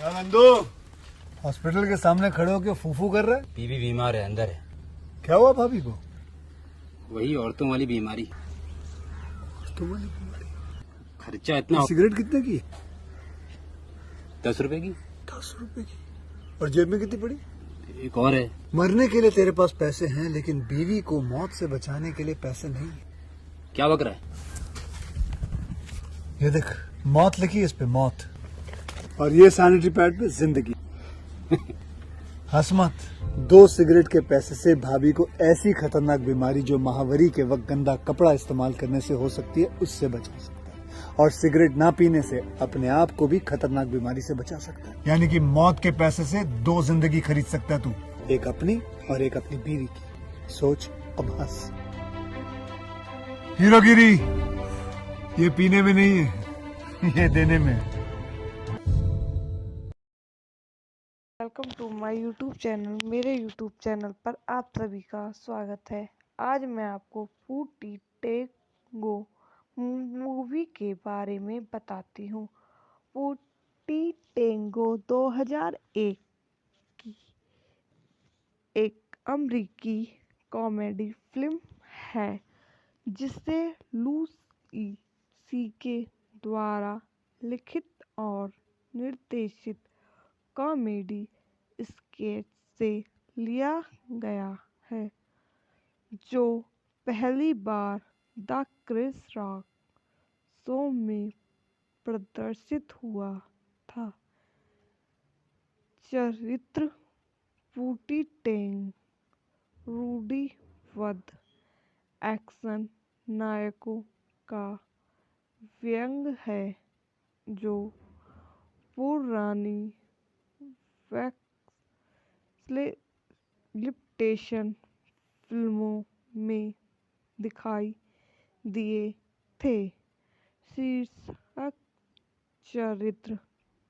क्या नंदू हॉस्पिटल के सामने खड़े होकर फूफू कर रहा है? बीवी बीमार है, अंदर है। क्या हुआ भाभी को? वही औरतों वाली बीमारी। तुम्हारी बीमारी? खर्चा इतना। सिगरेट कितने की? 10 रुपए की। 10 रुपए की। और जेब में कितनी पड़ी? एक और है। मरने के लिए तेरे पास पैसे हैं, लेकिन बीवी को मौत से बचाने के लिए पैसे नहीं है। क्या बक रहा है? ये देख, मौत लिखी है इस पे, मौत। और ये सैनिटरी पैड पे जिंदगी। हंस मत। 2 सिगरेट के पैसे से भाभी को ऐसी खतरनाक बीमारी जो महावरी के वक्त गंदा कपड़ा इस्तेमाल करने से हो सकती है, उससे बचा सकता है। और सिगरेट ना पीने से अपने आप को भी खतरनाक बीमारी से बचा सकता है। यानी कि मौत के पैसे से 2 जिंदगी खरीद सकता है तू, एक अपनी और एक अपनी बीवी की। सोच, अब हंस। हीरोगिरी ये पीने में नहीं है, ये देने में है। Welcome to my YouTube channel. मेरे यूट्यूब चैनल पर आप सभी का स्वागत है। आज मैं आपको फूटी टेंगो मूवी के बारे में बताती हूँ। फूटी टेंगो 2001 की एक अमेरिकी कॉमेडी फिल्म है, जिसे लूसी सीके द्वारा लिखित और निर्देशित कॉमेडी स्केच से लिया गया है, जो पहली बार द क्रिस रॉक शो में प्रदर्शित हुआ था। चरित्र फूटी टेंग रूढ़िबद्ध एक्शन नायकों का व्यंग्य है, जो पुरानी एक्सप्लॉइटेशन फिल्मों में दिखाई दिए थे। शीर्षक चरित्र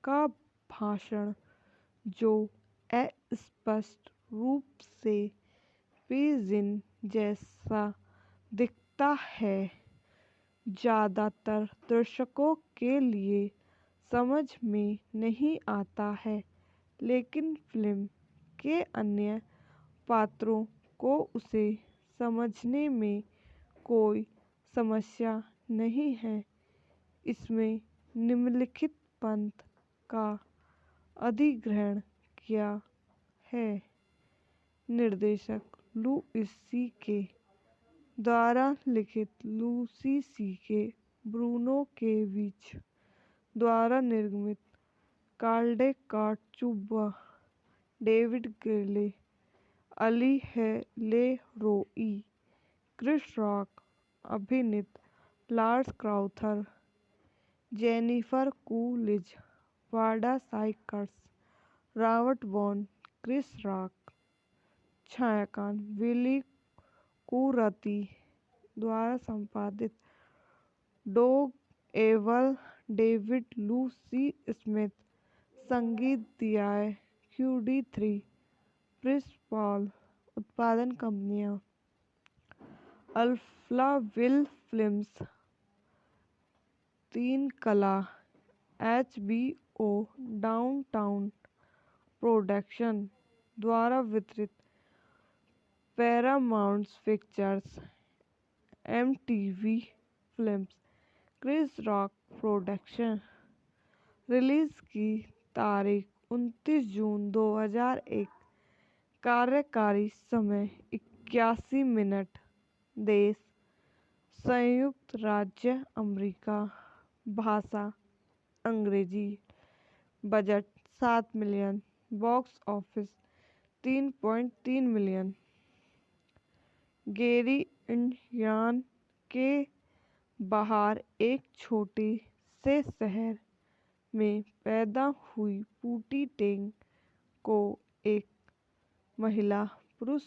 का भाषण, जो अस्पष्ट रूप से पिजिन जैसा दिखता है, ज़्यादातर दर्शकों के लिए समझ में नहीं आता है, लेकिन फिल्म के अन्य पात्रों को उसे समझने में कोई समस्या नहीं है। इसमें निम्नलिखित पंथ का अधिग्रहण किया है। निर्देशक लुइस सीके द्वारा लिखित, लूसी सीके, ब्रूनो के बीच द्वारा निर्मित, काल्डे काचुबा, डेविड गिले, अली ले रोई, क्रिस रॉक अभिनीत, Lars Crouther, Jennifer Coolidge, Wanda Sykes, Robert Vaughn Chris Rock, छायांकन विली कुरती द्वारा संपादित, डोग एवल, डेविड लूसी स्मिथ, संगीत दिया QD3, प्रिंस पॉल, उत्पादन कंपनियां अल्फा विल फिल्म्स, 3 कला, HBO डाउनटाउन प्रोडक्शन द्वारा वितरित, Paramount Pictures, MTV Films, Chris Rock Production. Release की तारीख 29 जून 2001। कार्यकारी समय 81 मिनट। देश संयुक्त राज्य अमेरिका। भाषा अंग्रेजी। Budget 7 million. Box office 3.3 million. Gary, Indiana के बाहर एक छोटे से शहर में पैदा हुई फूटी टेंग को एक महिला पुरुष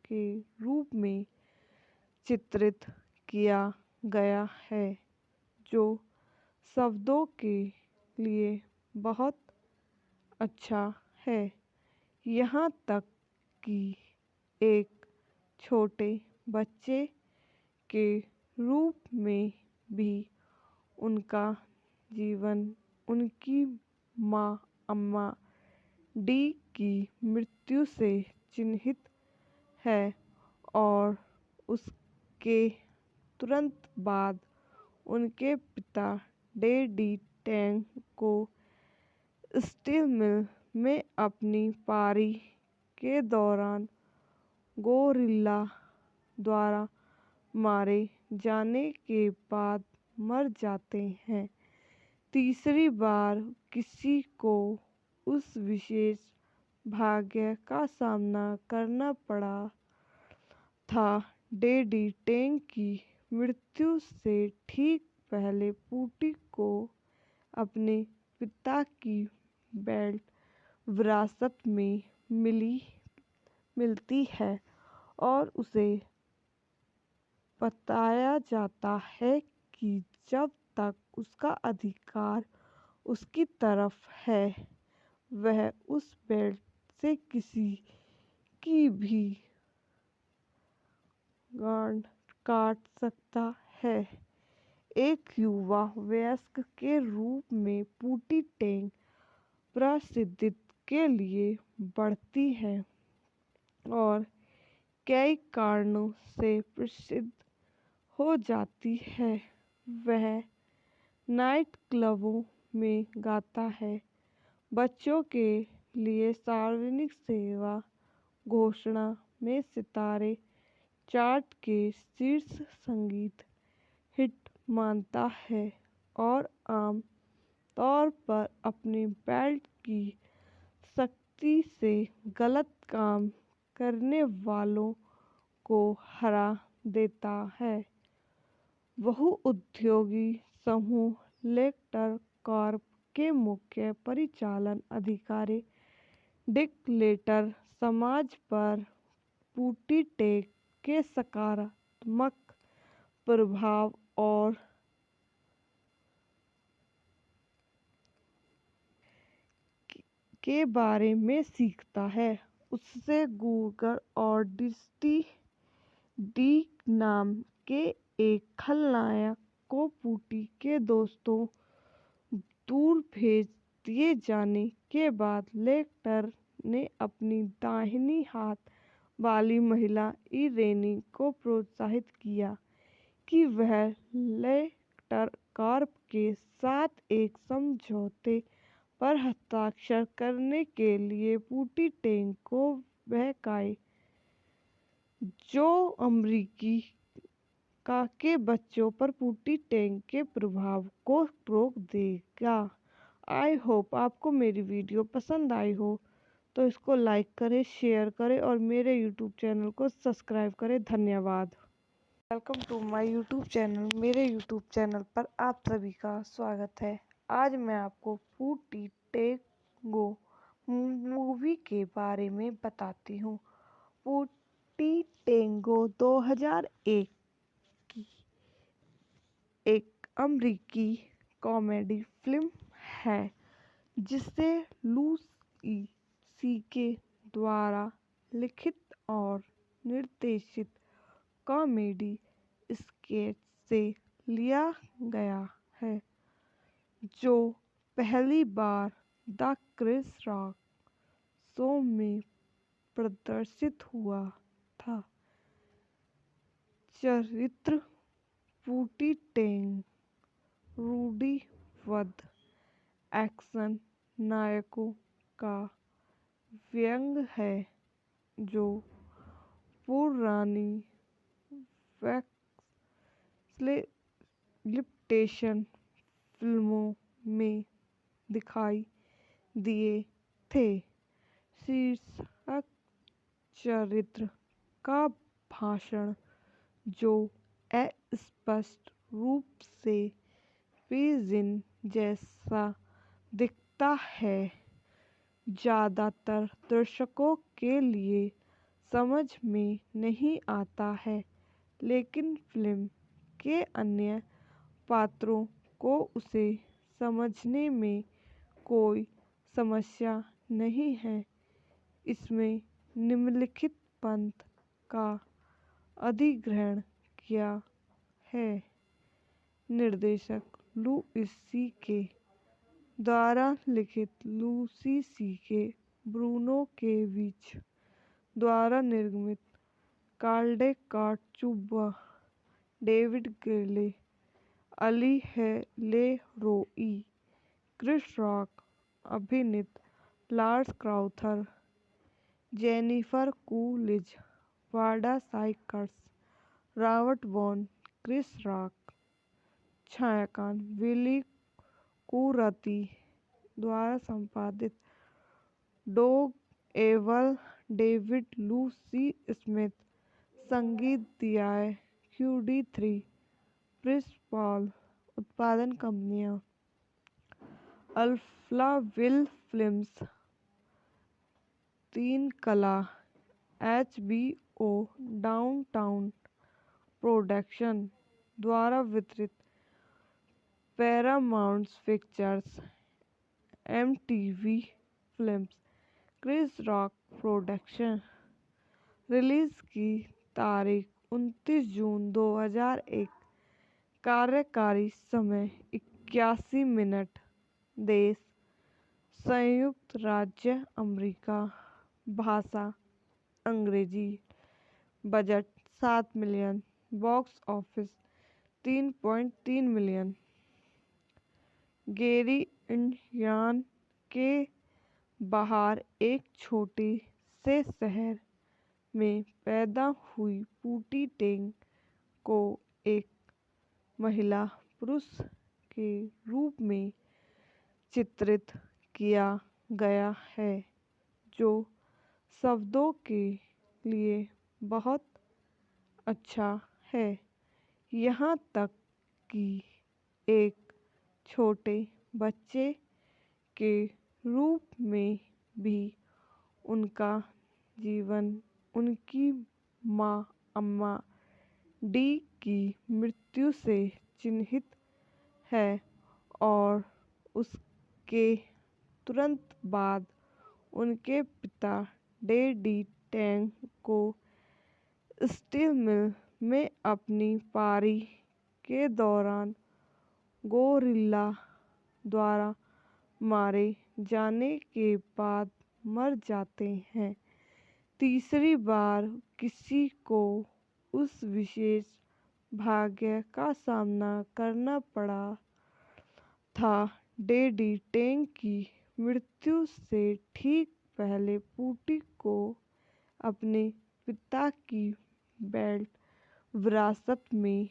के रूप में चित्रित किया गया है, जो शब्दों के लिए बहुत अच्छा है। यहाँ तक कि एक छोटे बच्चे के रूप में भी उनका जीवन उनकी माँ अम्मा डी की मृत्यु से चिन्हित है और उसके तुरंत बाद उनके पिता डेडी टेंग को स्टील मिल में अपनी पारी के दौरान गोरिल्ला द्वारा मारे जाने के बाद मर जाते हैं। तीसरी बार किसी को उस विशेष भाग्य का सामना करना पड़ा था। डेडी टेंग की मृत्यु से ठीक पहले पूटी को अपने पिता की बेल्ट विरासत में मिलती है और उसे बताया जाता है कि जब तक उसका अधिकार उसकी तरफ है वह उस बेल्ट से किसी की भी गांड काट सकता है। एक युवा वयस्क के रूप में पूटी टेंग प्रसिद्धि के लिए बढ़ती है और कई कारणों से प्रसिद्ध हो जाती है। वह नाइट क्लबों में गाता है, बच्चों के लिए सार्वजनिक सेवा घोषणा में सितारे चार्ट के शीर्ष संगीत हिट मानता है और आम तौर पर अपनी बेल्ट की शक्ति से गलत काम करने वालों को हरा देता है। बहुउद्योगी समूह लेक्टर कॉर्प के मुख्य परिचालन अधिकारी डिक लेटर समाज पर पूटी टेंग के सकारात्मक प्रभाव और के बारे में सीखता है। उससे गूगर और डिस्टी डी नाम के एक खलनायक को पूटी के दोस्तों दूर भेज दिए जाने के बाद लेक्टर ने अपनी दाहिनी हाथ वाली महिला इरेनी को प्रोत्साहित किया कि वह लेक्टर कॉर्प के साथ एक समझौते पर हस्ताक्षर करने के लिए पूटी टेंग को बहकाए जो अमेरिकी के बच्चों पर पूटी टेंग के प्रभाव को रोक देगा। आई होप आपको मेरी वीडियो पसंद आई हो तो इसको लाइक करें, शेयर करें और मेरे यूट्यूब चैनल को सब्सक्राइब करें। धन्यवाद। Welcome to my YouTube channel. मेरे यूट्यूब चैनल पर आप सभी का स्वागत है। आज मैं आपको पूटी टेंगो मूवी के बारे में बताती हूँ। पूटी टेंगो 2001 की एक अमेरिकी कॉमेडी फिल्म है जिसे लुई सी.के. द्वारा लिखित और निर्देशित कॉमेडी स्केच से लिया गया है जो पहली बार द क्रिस रॉक शो में प्रदर्शित हुआ था। चरित्र पूटी टेंग रूढ़िबद्ध एक्शन नायकों का व्यंग्य है जो पुरानी एक्सप्लॉइटेशन फिल्मों में दिखाई दिए थे। शीर्षक चरित्र का भाषण जो अस्पष्ट रूप से पिजिन जैसा दिखता है ज़्यादातर दर्शकों के लिए समझ में नहीं आता है, लेकिन फिल्म के अन्य पात्रों को उसे समझने में कोई समस्या नहीं है। इसमें निम्नलिखित पंथ का अधिग्रहण किया है। निर्देशक लुई सी.के. द्वारा लिखित, लूसी सीके, ब्रूनो के बीच द्वारा निर्मित, Carl Chubba, David Grele, Ali है ले रोई, क्रिस रॉक, अभिनीत, Lars Crouther, Jennifer Coolidge, Wanda Sykes, Robert Vaughn, Chris Rock, छायांकन विली कुरती द्वारा संपादित, डोग एवल, डेविड लूसी स्मिथ, संगीत दिया है QD3, प्रिस पॉल, उत्पादन कंपनियां अल्फा विल फिल्म्स, तीन कला, HBO डाउनटाउन प्रोडक्शन द्वारा वितरित, Paramount Pictures, MTV Films, Chris Rock Production. Release की तारीख 29 जून 2001, कार्यकारी समय 81 मिनट, देश संयुक्त राज्य अमेरिका, भाषा अंग्रेजी, budget 7 million, box office 3.3 million. Gary Indiana के बाहर एक छोटे से शहर में पैदा हुई पूटी टेंग को एक महिला पुरुष के रूप में चित्रित किया गया है, जो शब्दों के लिए बहुत अच्छा है, यहाँ तक कि एक छोटे बच्चे के रूप में भी। उनका जीवन उनकी माँ अम्मा डी की मृत्यु से चिन्हित है और उसके तुरंत बाद उनके पिता डेडी टेंग को स्टील मिल में अपनी पारी के दौरान गोरिल्ला द्वारा मारे जाने के बाद मर जाते हैं। तीसरी बार किसी को उस विशेष भाग्य का सामना करना पड़ा था। डेडी टेंग की मृत्यु से ठीक पहले पूटी को अपने पिता की बेल्ट विरासत में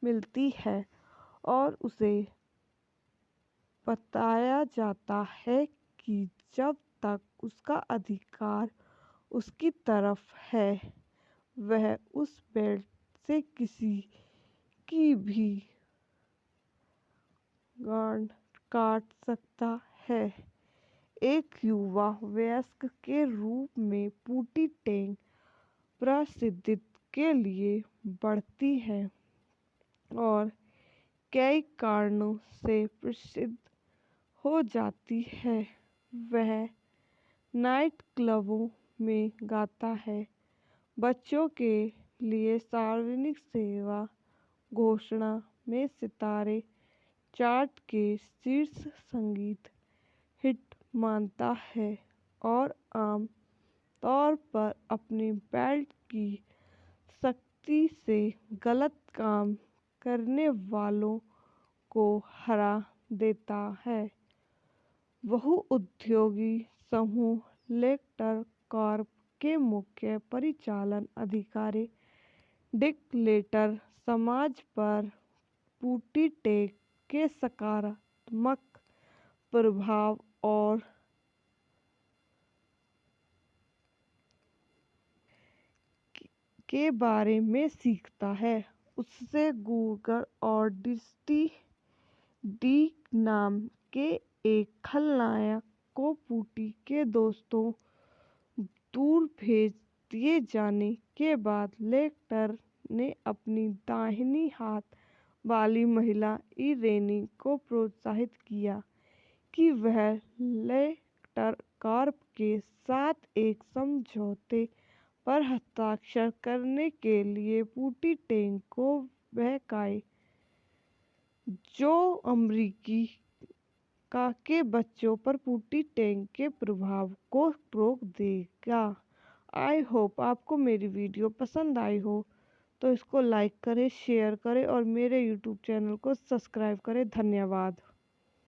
मिलती है और उसे बताया जाता है कि जब तक उसका अधिकार उसकी तरफ है, वह उस बेल्ट से किसी की भी गांड काट सकता है। एक युवा वयस्क के रूप में पूटी टेंग प्रसिद्धि के लिए बढ़ती है और कई कारणों से प्रसिद्ध हो जाती है। वह नाइट क्लबों में गाता है, बच्चों के लिए सार्वजनिक सेवा घोषणा में सितारे चार्ट के शीर्ष संगीत हिट मानता है और आम तौर पर अपने बेल्ट की शक्ति से गलत काम करने वालों को हरा देता है। बहुउद्योगी समूह लेक्टर कॉर्प के मुख्य परिचालन अधिकारी डिक लेटर समाज पर पूटी टेंग के सकारात्मक प्रभाव और के बारे में सीखता है। उससे गूगर और डिस्टी डी नाम के एक खलनायक को पूटी के दोस्तों दूर भेज दिए जाने के बाद लेक्टर ने अपनी दाहिनी हाथ वाली महिला इरेनी को प्रोत्साहित किया कि वह लेक्टर कॉर्प के साथ एक समझौते पर हस्ताक्षर करने के लिए पूटी टेंग को बहकाए, जो अमेरिकी के बच्चों पर पूटी टैंक के प्रभाव को रोक देगा। आई होप आपको मेरी वीडियो पसंद आई हो, तो इसको लाइक करें, शेयर करें और मेरे यूट्यूब चैनल को सब्सक्राइब करें। धन्यवाद।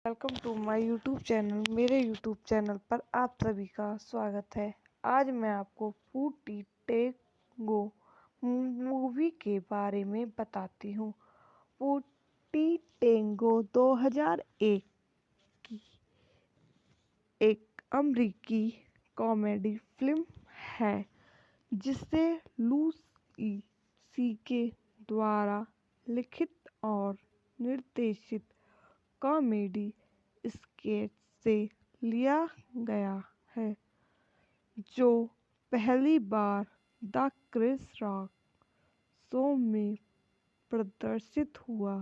Welcome to my YouTube channel. मेरे यूट्यूब चैनल पर आप सभी का स्वागत है। आज मैं आपको पूटी टेंगो मूवी के बारे में बताती हूँ। पूटी टेंगो 2001 की एक अमेरिकी कॉमेडी फिल्म है जिसे लूसी सी.के. द्वारा लिखित और निर्देशित कॉमेडी स्केच से लिया गया है, जो पहली बार द क्रिस रॉक शो में प्रदर्शित हुआ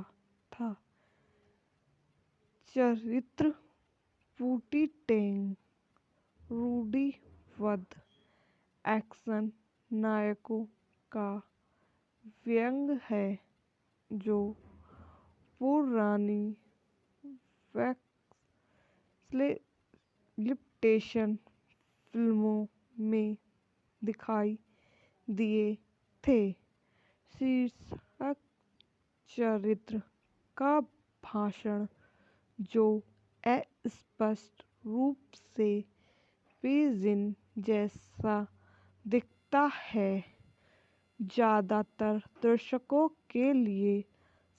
था। चरित्र पूटी टेंग रूढ़िबद्ध एक्शन नायकों का व्यंग्य है, जो पुरानी एक्सप्लॉइटेशन फिल्मों में दिखाई दिए थे। शीर्षक चरित्र का भाषण, जो अस्पष्ट रूप से पिजिन जैसा दिखता है, ज़्यादातर दर्शकों के लिए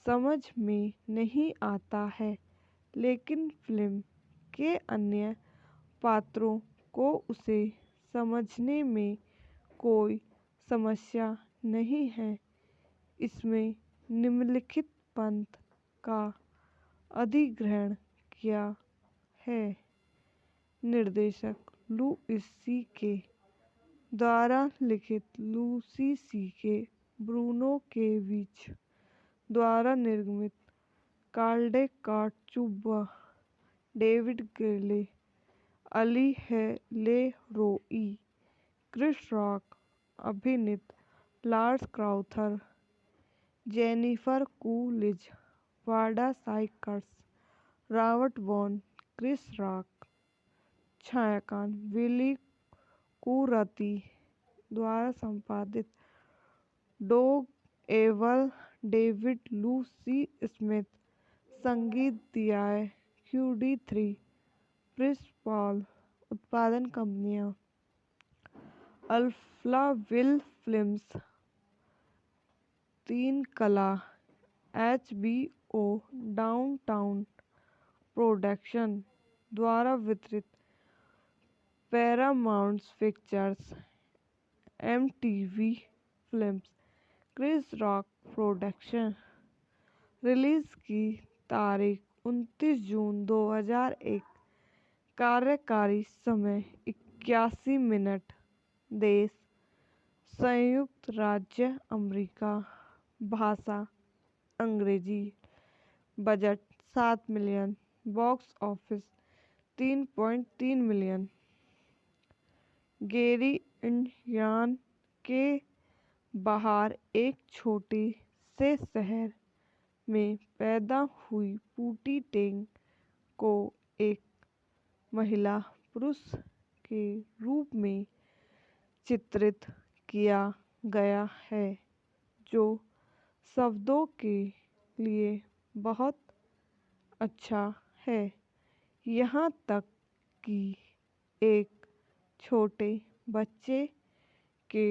समझ में नहीं आता है, लेकिन फिल्म के अन्य पात्रों को उसे समझने में कोई समस्या नहीं है। इसमें निम्नलिखित पंथ का अधिग्रहण किया है। निर्देशक लुइस सी.के. द्वारा लिखित लूसी सी.के. ब्रूनो के बीच द्वारा निर्मित कार्ले काचुबा, David Grele, Ali LeRoi, Chris Rock अभिनीत, Lars Crouther, Jennifer Coolidge, Wanda Sykes, Robert Vaughn Chris Rock, छायांकन विली कुरती द्वारा संपादित, डोग एवल, डेविड लू सी स्मिथ, संगीत दिया QD3, प्रिंस पॉल, उत्पादन कंपनियां अल्फाविल फिल्म्स, तीन कला, HBO डाउनटाउन प्रोडक्शन द्वारा वितरित, Paramount Pictures, MTV Films, Chris Rock Production. Release की तारीख 29 जून 2001। कार्यकारी समय 81 मिनट। देश संयुक्त राज्य अमेरिका। भाषा अंग्रेजी। Budget 7 million. Box office 3.3 million. Gary, Indiana के बाहर एक छोटे से शहर में पैदा हुई पूटी टेंग को एक महिला पुरुष के रूप में चित्रित किया गया है, जो शब्दों के लिए बहुत अच्छा है। यहाँ तक कि एक छोटे बच्चे के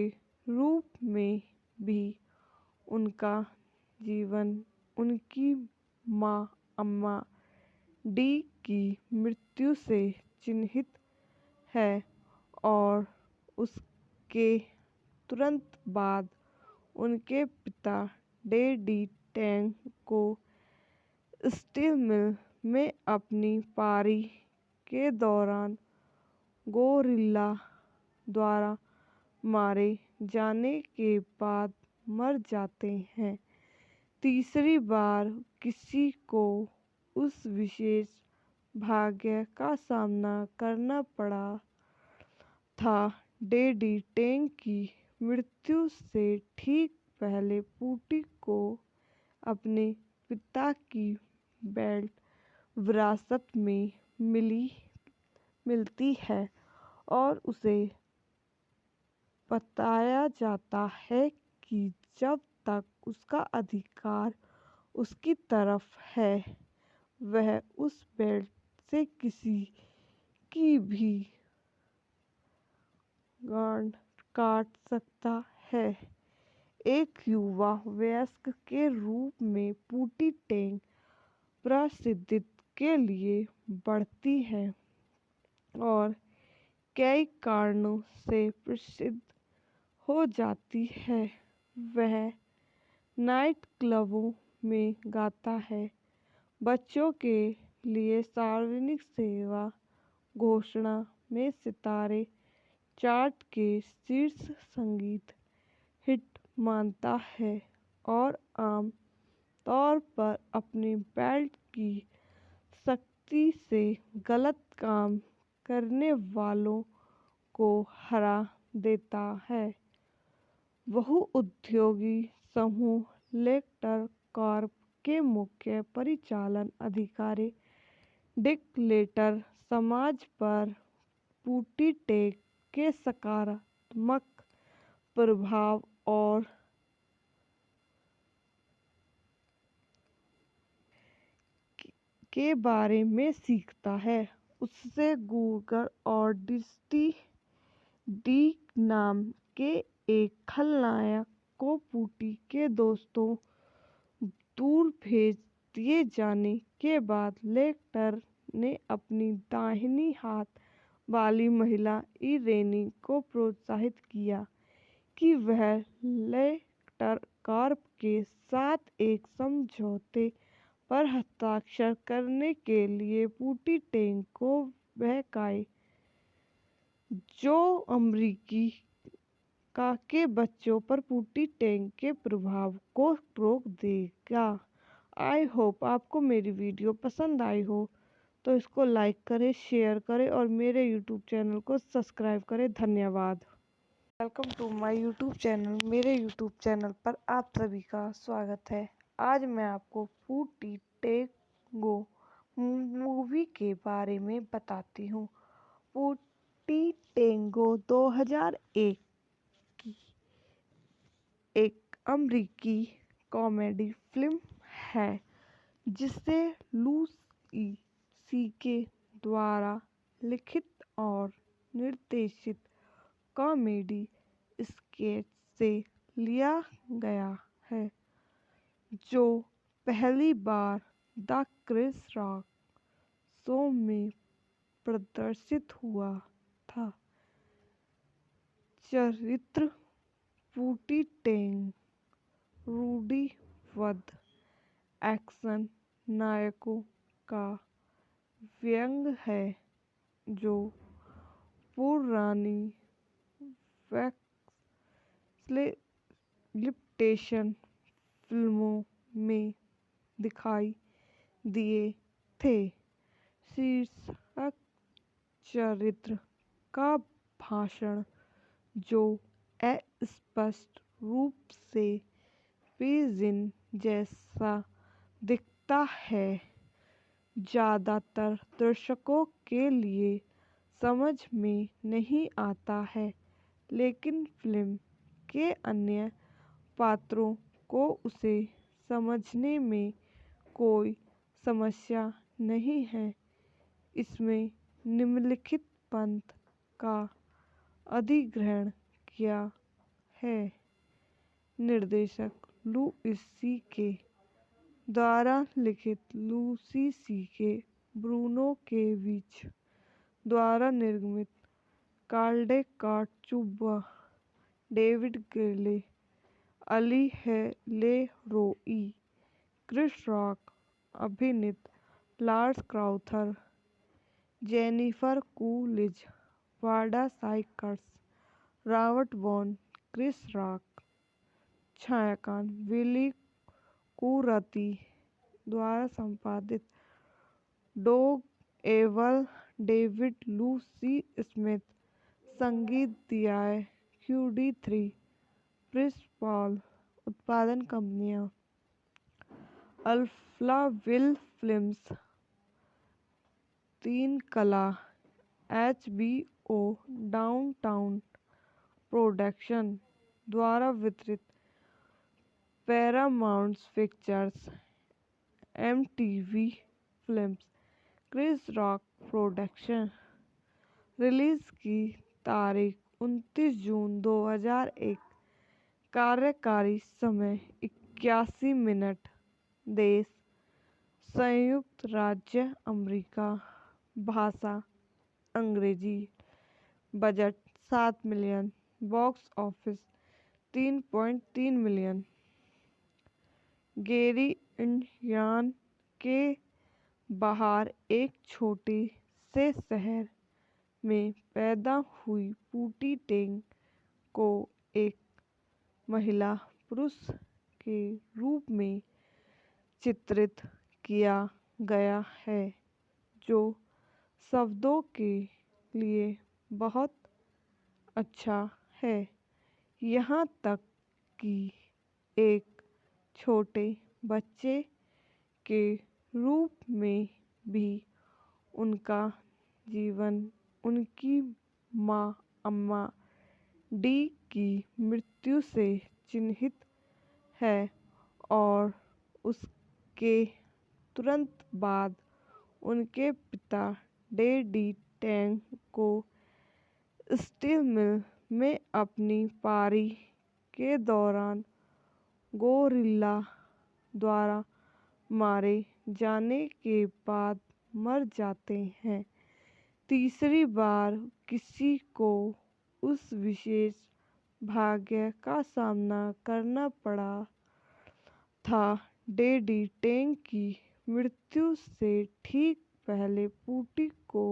रूप में भी उनका जीवन उनकी माँ अम्मा डी की मृत्यु से चिन्हित है और उसके तुरंत बाद उनके पिता डैडी टैंग को स्टील मिल में अपनी पारी के दौरान गोरिल्ला द्वारा मारे जाने के बाद मर जाते हैं। तीसरी बार किसी को उस विशेष भाग्य का सामना करना पड़ा था। डैडी टैंग की मृत्यु से ठीक पहले पूटी को अपने पिता की बेल्ट विरासत में मिलती है और उसे बताया जाता है कि जब तक उसका अधिकार उसकी तरफ है वह उस बेल्ट से किसी की भी गांड काट सकता है। एक युवा वयस्क के रूप में पूटी टेंग प्रसिद्धि के लिए बढ़ती है और कई कारणों से प्रसिद्ध हो जाती है। वह नाइट क्लबों में गाता है, बच्चों के लिए सार्वजनिक सेवा घोषणा में सितारे चार्ट के शीर्ष संगीत हिट मानता है और आम तौर पर अपनी बेल्ट की सख्ती से गलत काम करने वालों को हरा देता है। बहुउद्योगी समूह लेक्टर कॉर्प के मुख्य परिचालन अधिकारी डिक लेटर समाज पर पूटी टेक के सकारात्मक प्रभाव और के बारे में सीखता है। उससे गूगल और डिस्टी डी नाम के एक खलनायक को पूटी के दोस्तों दूर भेज दिए जाने के बाद लेक्टर ने अपनी दाहिनी हाथ वाली महिला इरेनी को प्रोत्साहित किया कि वह लेक्टर कॉर्प के साथ एक समझौते पर हस्ताक्षर करने के लिए पूटी टेंग को बहकाए जो अमेरिकी के बच्चों पर पूटी टेंग के प्रभाव को रोक देगा। आई होप आपको मेरी वीडियो पसंद आई हो तो इसको लाइक करें, शेयर करें और मेरे यूट्यूब चैनल को सब्सक्राइब करें। धन्यवाद। Welcome to my YouTube channel. मेरे यूट्यूब चैनल पर आप सभी का स्वागत है। आज मैं आपको पूटी टेंगो मूवी के बारे में बताती हूँ। पूटी टेंगो 2001 की एक अमेरिकी कॉमेडी फिल्म है जिसे लूसी सीके द्वारा लिखित और निर्देशित कॉमेडी स्केच से लिया गया है जो पहली बार द क्रिस रॉक शो में प्रदर्शित हुआ था। चरित्र पूटी टेंग रूढ़िबद्ध एक्शन नायकों का व्यंग्य है जो पुरानी एक्सप्लॉइटेशन फिल्मों में दिखाई दिए थे। शीर्षक चरित्र का भाषण जो अस्पष्ट रूप से पिजिन जैसा दिखता है ज़्यादातर दर्शकों के लिए समझ में नहीं आता है, लेकिन फिल्म के अन्य पात्रों को उसे समझने में कोई समस्या नहीं है। इसमें निम्नलिखित पंथ का अधिग्रहण किया है। निर्देशक लुइस सीके द्वारा लिखित लूसी सीके, ब्रूनो के बीच द्वारा निर्मित काल्डेकाट चुब्बा, डेविड गिले, अली ले रोई, क्रिस रॉक अभिनीत, Lars Crouther, Jennifer Coolidge, Wanda Sykes, Robert Vaughn, Chris Rock, छायांकन विली कुरती द्वारा संपादित, डोग एवल, डेविड लूसी स्मिथ, संगीत दिया QD3, क्रिस पॉल, उत्पादन कंपनियां अल्फा विल फिल्म्स, तीन कला HBO डाउनटाउन प्रोडक्शन द्वारा वितरित Paramount Pictures MTV Films Chris Rock Production. Release की तारीख 29 जून 2001। कार्यकारी समय 81 मिनट। देश संयुक्त राज्य अमेरिका। भाषा अंग्रेजी। Budget 7 million. Box office 3.3 million. Gary Indiana के बाहर एक छोटे से शहर में पैदा हुई पूटी टेंग को एक महिला पुरुष के रूप में चित्रित किया गया है, जो शब्दों के लिए बहुत अच्छा है, यहाँ तक कि एक छोटे बच्चे के रूप में भी। उनका जीवन उनकी माँ अम्मा डी की मृत्यु से चिन्हित है और उसके तुरंत बाद उनके पिता डेडी टेंग को स्टील मिल में अपनी पारी के दौरान गोरिल्ला द्वारा मारे जाने के बाद मर जाते हैं। तीसरी बार किसी को उस विशेष भाग्य का सामना करना पड़ा था। डेडी टेंग की मृत्यु से ठीक पहले पूटी को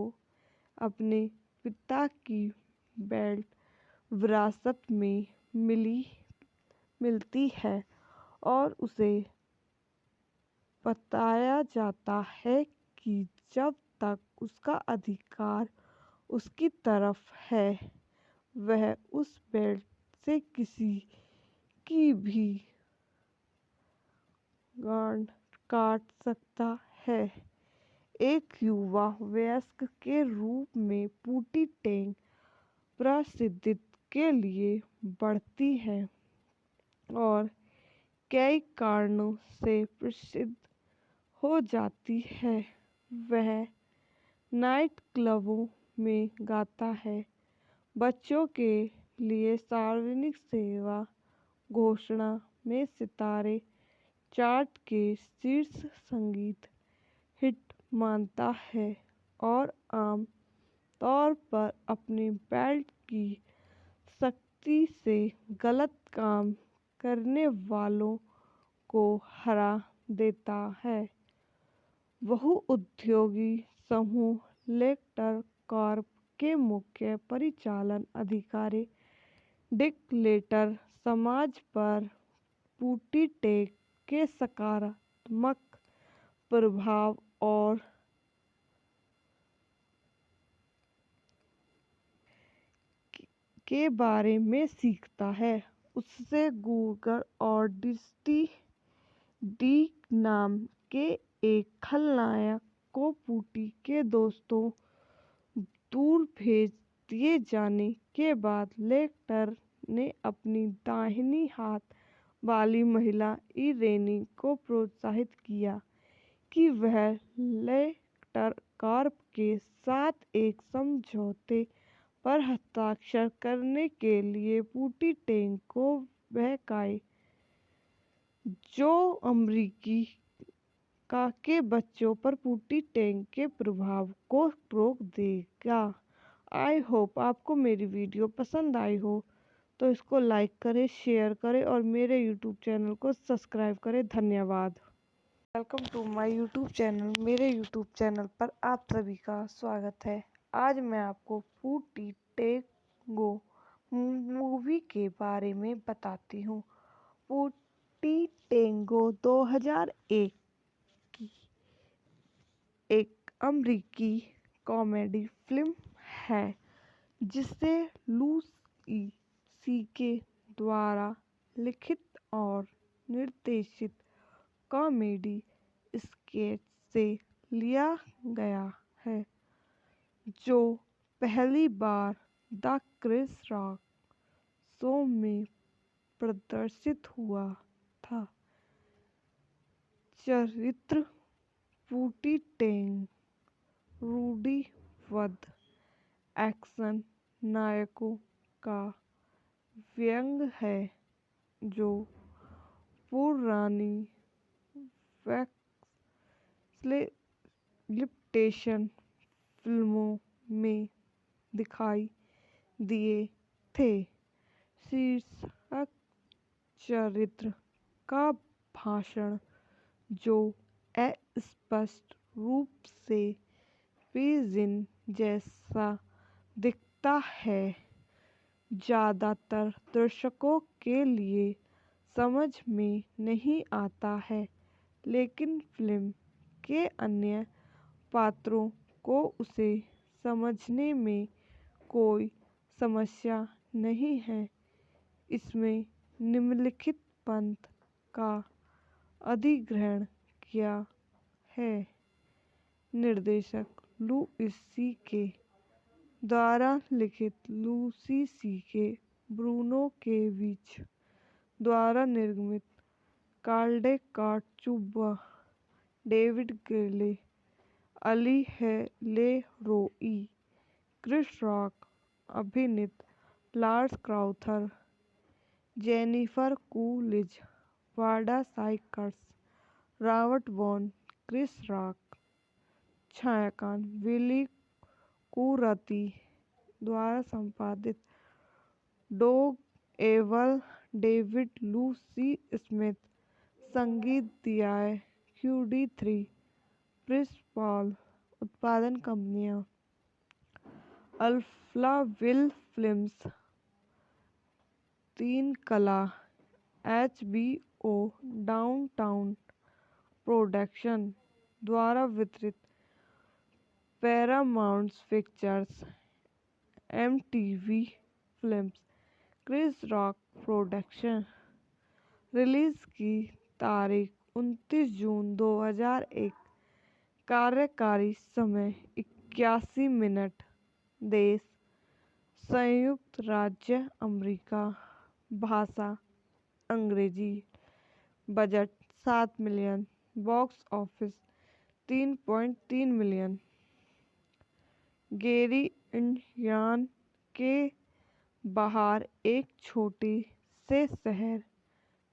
अपने पिता की बेल्ट विरासत में मिलती है और उसे बताया जाता है कि जब तक उसका अधिकार उसकी तरफ है, वह उस बेल्ट से किसी की भी गांड काट सकता है। एक युवा वयस्क के रूप में पूटी टेंग प्रसिद्धि के लिए बढ़ती है और कई कारणों से प्रसिद्ध हो जाती है। वह नाइट क्लबों में गाता है, बच्चों के लिए सार्वजनिक सेवा घोषणा में सितारे चार्ट के शीर्ष संगीत हिट मानता है और आम तौर पर अपनी बेल्ट की शक्ति से गलत काम करने वालों को हरा देता है। बहुउद्योगी समूह लेक्टर कॉर्प के मुख्य परिचालन अधिकारी डिक लेटर समाज पर पूटी टेंग के सकारात्मक प्रभाव और के बारे में सीखता है। उससे गूगर और डी नाम के एक खलनायक को पूटी के दोस्तों दूर भेज दिए जाने के बाद लेक्टर ने अपनी दाहिनी हाथ वाली महिला इरेनी को प्रोत्साहित किया कि वह लेक्टर कॉर्प के साथ एक समझौते पर हस्ताक्षर करने के लिए पूटी टेंग को बहकाए, जो अमेरिकी के बच्चों पर पूटी टेंग के प्रभाव को रोक देगा। आई होप आपको मेरी वीडियो पसंद आई हो, तो इसको लाइक करें, शेयर करें और मेरे यूट्यूब चैनल को सब्सक्राइब करें। धन्यवाद। Welcome to my YouTube channel. मेरे यूट्यूब चैनल पर आप सभी का स्वागत है। आज मैं आपको पूटी टेंगो मूवी के बारे में बताती हूँ। पूटी टेंगो 2001 की एक अमेरिकी कॉमेडी फिल्म है, जिसे लुई सीके द्वारा लिखित और निर्देशित कॉमेडी स्केच से लिया गया है। जो पहली बार द क्रिस रॉक शो में प्रदर्शित हुआ था। चरित्र पूटी टेंग रूढ़िबद्ध एक्शन नायकों का व्यंग्य है जो पुरानी एक्सप्लॉइटेशन फिल्मों में दिखाई दिए थे। शीर्षक चरित्र का भाषण जो अस्पष्ट रूप से पिजिन जैसा दिखता है, ज़्यादातर दर्शकों के लिए समझ में नहीं आता है, लेकिन फिल्म के अन्य पात्रों को उसे समझने में कोई समस्या नहीं है। इसमें निम्नलिखित पंथ का अधिग्रहण किया है। निर्देशक लुइस सी.के. द्वारा लिखित लूसी सी.के. ब्रूनो के बीच द्वारा निर्मित Carl Chubba, David Grele, Ali LeRoi, Chris Rock, अभिनीत Lars Crouther, Jennifer Coolidge, Wanda Sykes, Robert Vaughn Chris Rock, छायांकन विली कुरती द्वारा संपादित डोग एवल, डेविड लू सी स्मिथ, संगीत दिया QD3, प्रिस पॉल, उत्पादन कंपनियां अल्फाविल फिल्म्स, तीन कला, HBO डाउनटाउन प्रोडक्शन द्वारा वितरित, Paramount Pictures, MTV Films, Chris Rock Production. Release की तारीख 29 जून 2001। कार्यकारी समय 81 मिनट। देश संयुक्त राज्य अमेरिका। भाषा अंग्रेजी। Budget 7 million. Box office 3.3 million. Gary Indiana के बाहर एक छोटे से शहर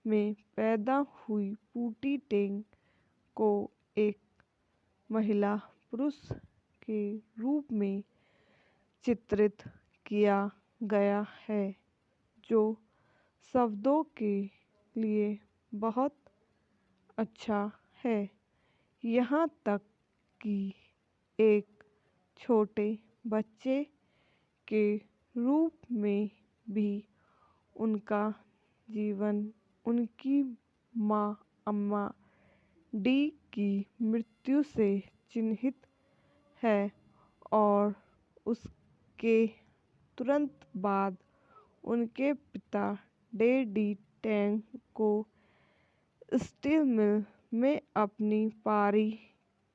में पैदा हुई पूटी टेंग को एक महिला पुरुष के रूप में चित्रित किया गया है, जो शब्दों के लिए बहुत अच्छा है। यहाँ तक कि एक छोटे बच्चे के रूप में भी उनका जीवन उनकी माँ अम्मा डी की मृत्यु से चिन्हित है और उसके तुरंत बाद उनके पिता डेडी टेंग को स्टील मिल में अपनी पारी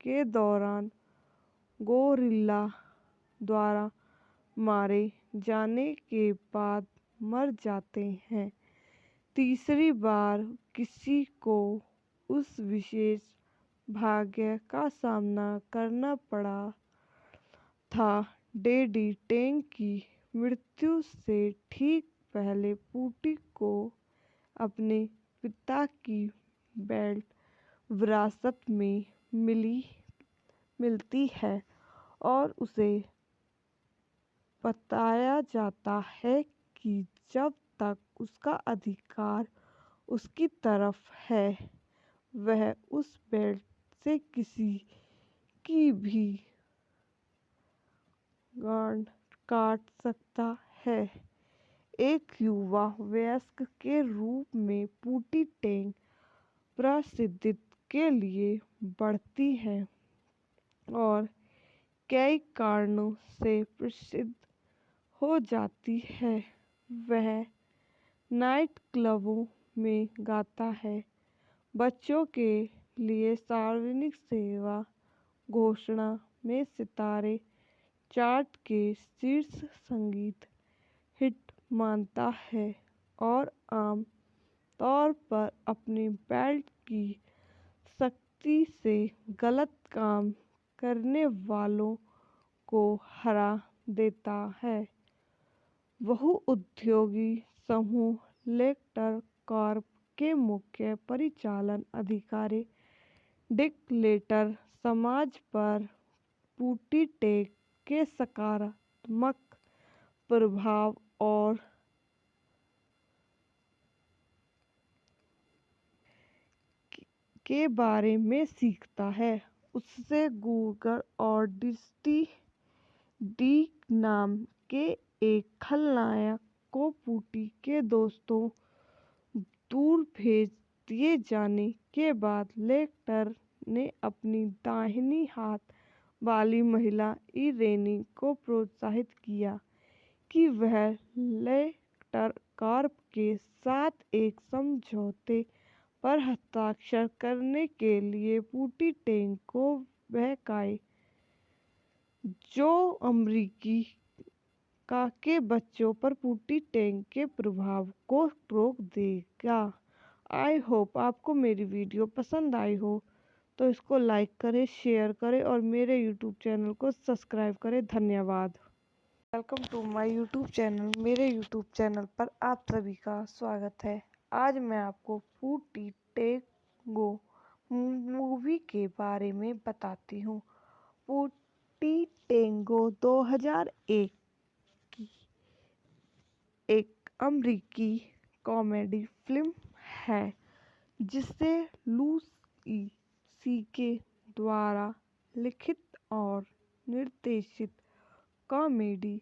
के दौरान गोरिल्ला द्वारा मारे जाने के बाद मर जाते हैं। तीसरी बार किसी को उस विशेष भाग्य का सामना करना पड़ा था। डेडी टेंग की मृत्यु से ठीक पहले पूटी को अपने पिता की बेल्ट विरासत में मिलती है और उसे बताया जाता है कि जब तक उसका अधिकार उसकी तरफ है, वह उस बेल्ट से किसी की भी गांड काट सकता है। एक युवा वयस्क के रूप में पूटी टेंग प्रसिद्धि के लिए बढ़ती है और कई कारणों से प्रसिद्ध हो जाती है। वह नाइट क्लबों में गाता है, बच्चों के लिए सार्वजनिक सेवा घोषणा में सितारे चार्ट के शीर्ष संगीत हिट मानता है और आम तौर पर अपनी बेल्ट की सख्ती से गलत काम करने वालों को हरा देता है। बहुउद्योगी समूह लेक्टर कॉर्प के मुख्य परिचालन अधिकारी डिक लेटर समाज पर पूटीटेक के सकारात्मक प्रभाव और के बारे में सीखता है। उससे गूगर और डिस्टी डीक नाम के एक खलनायक को पूटी के दोस्तों दूर भेज दिए जाने के बाद लेक्टर ने अपनी दाहिनी हाथ वाली महिला इरेनी को प्रोत्साहित किया कि वह लेक्टर कॉर्प के साथ एक समझौते पर हस्ताक्षर करने के लिए पूटीटेक को बहकाए, जो अमेरिकी के बच्चों पर पूटीटेक के प्रभाव को रोक देगा। आई होप आपको मेरी वीडियो पसंद आई हो, तो इसको लाइक करें, शेयर करें और मेरे यूट्यूब चैनल को सब्सक्राइब करें। धन्यवाद। Welcome to my YouTube channel. मेरे यूट्यूब चैनल पर आप सभी का स्वागत है। आज मैं आपको पूटीटेंगो मूवी के बारे में बताती हूँ। पूटीटेंगो 2001 की एक अमेरिकी कॉमेडी फिल्म है जिसे लुई सी.के. द्वारा लिखित और निर्देशित कॉमेडी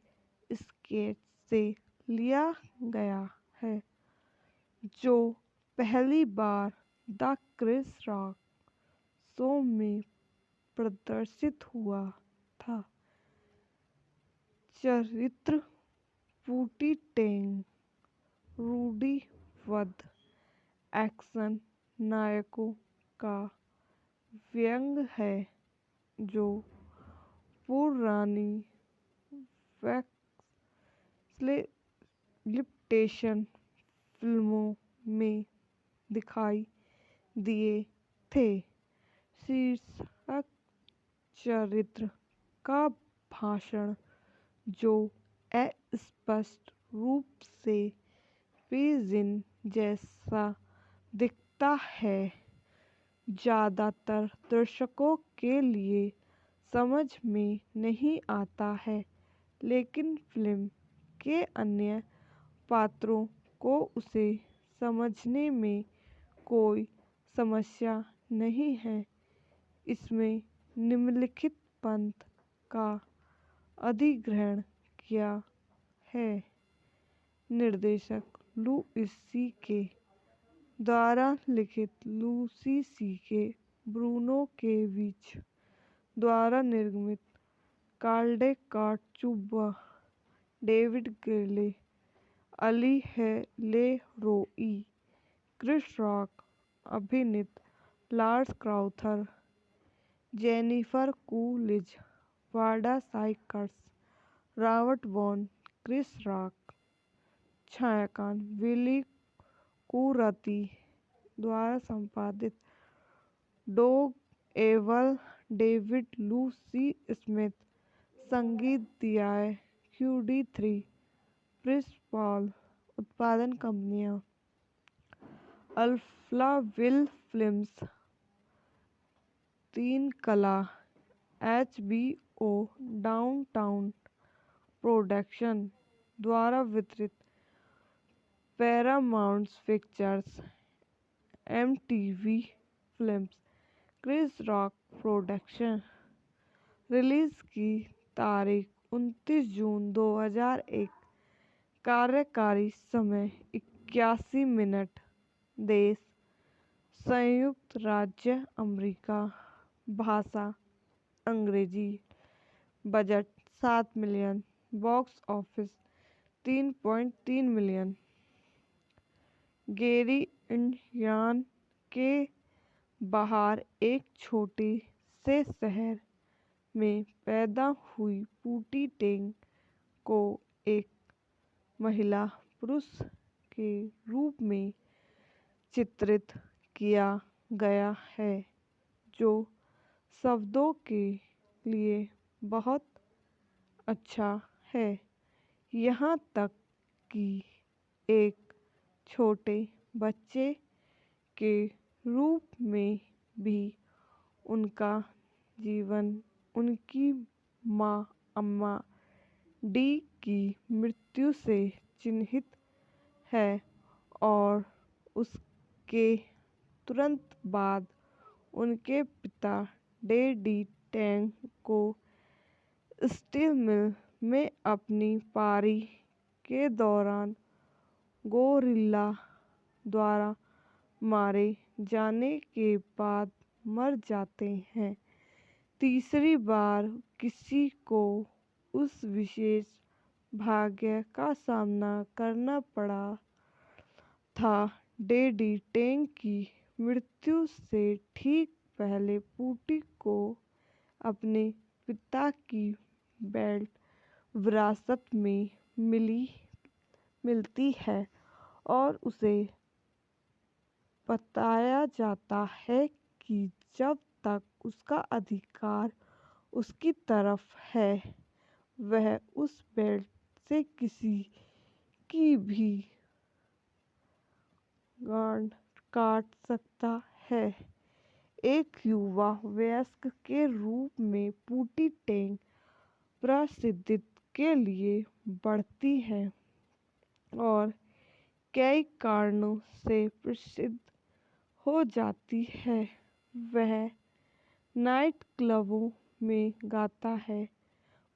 स्केच से लिया गया है, जो पहली बार द क्रिस रॉक शो में प्रदर्शित हुआ था। चरित्र पूटीटेक रूढ़िबद्ध एक्शन नायकों का व्यंग्य है, जो पुरानी एक्सप्लॉइटेशन फिल्मों में दिखाई दिए थे। शीर्षक चरित्र का भाषण, जो अस्पष्ट रूप से पिजिन जैसा दिखता है, ज़्यादातर दर्शकों के लिए समझ में नहीं आता है, लेकिन फिल्म के अन्य पात्रों को उसे समझने में कोई समस्या नहीं है। इसमें निम्नलिखित पंथ का अधिग्रहण किया है। निर्देशक लुई सी.के. द्वारा लिखित लुई सी.के. ब्रूनो के बीच द्वारा निर्मित काल्डेकाट चुब्बा David Grele Ali LeRoi Chris Rock अभिनीत Lars Crouther Jennifer Coolidge Wanda Sykes Robert Vaughn Chris Rock छायांकन विली कुरती द्वारा संपादित डोग एवल डेविड लू सी स्मिथ संगीत दिया QD3 प्रिंस पॉल उत्पादन कंपनियां अल्फाविल फिल्म्स तीन कला HBO डाउनटाउन प्रोडक्शन द्वारा वितरित Paramount Pictures MTV Films Chris Rock Production. Release की तारीख 29 जून 2001। कार्यकारी समय 81 मिनट। देश संयुक्त राज्य अमेरिका। भाषा अंग्रेजी। Budget 7 million. Box office 3.3 million. Gary Indiana के बाहर एक छोटे से शहर में पैदा हुई पूटी टेंग को एक महिला पुरुष के रूप में चित्रित किया गया है, जो शब्दों के लिए बहुत अच्छा है। यहाँ तक कि एक छोटे बच्चे के रूप में भी उनका जीवन उनकी माँ अम्मा डी की मृत्यु से चिन्हित है और उसके तुरंत बाद उनके पिता डैडी टेंग को स्टील मिल में अपनी पारी के दौरान गोरिल्ला द्वारा मारे जाने के बाद मर जाते हैं। तीसरी बार किसी को उस विशेष भाग्य का सामना करना पड़ा था। डैडी टेंग की मृत्यु से ठीक पहले पूटी को अपने पिता की बेल्ट विरासत में मिलती है और उसे बताया जाता है कि जब तक उसका अधिकार उसकी तरफ है, वह उस बेल्ट से किसी की भी गांड काट सकता है। एक युवा वयस्क के रूप में पूटी टेंग प्रसिद्धि के लिए बढ़ती है और कई कारणों से प्रसिद्ध हो जाती है। वह नाइट क्लबों में गाता है,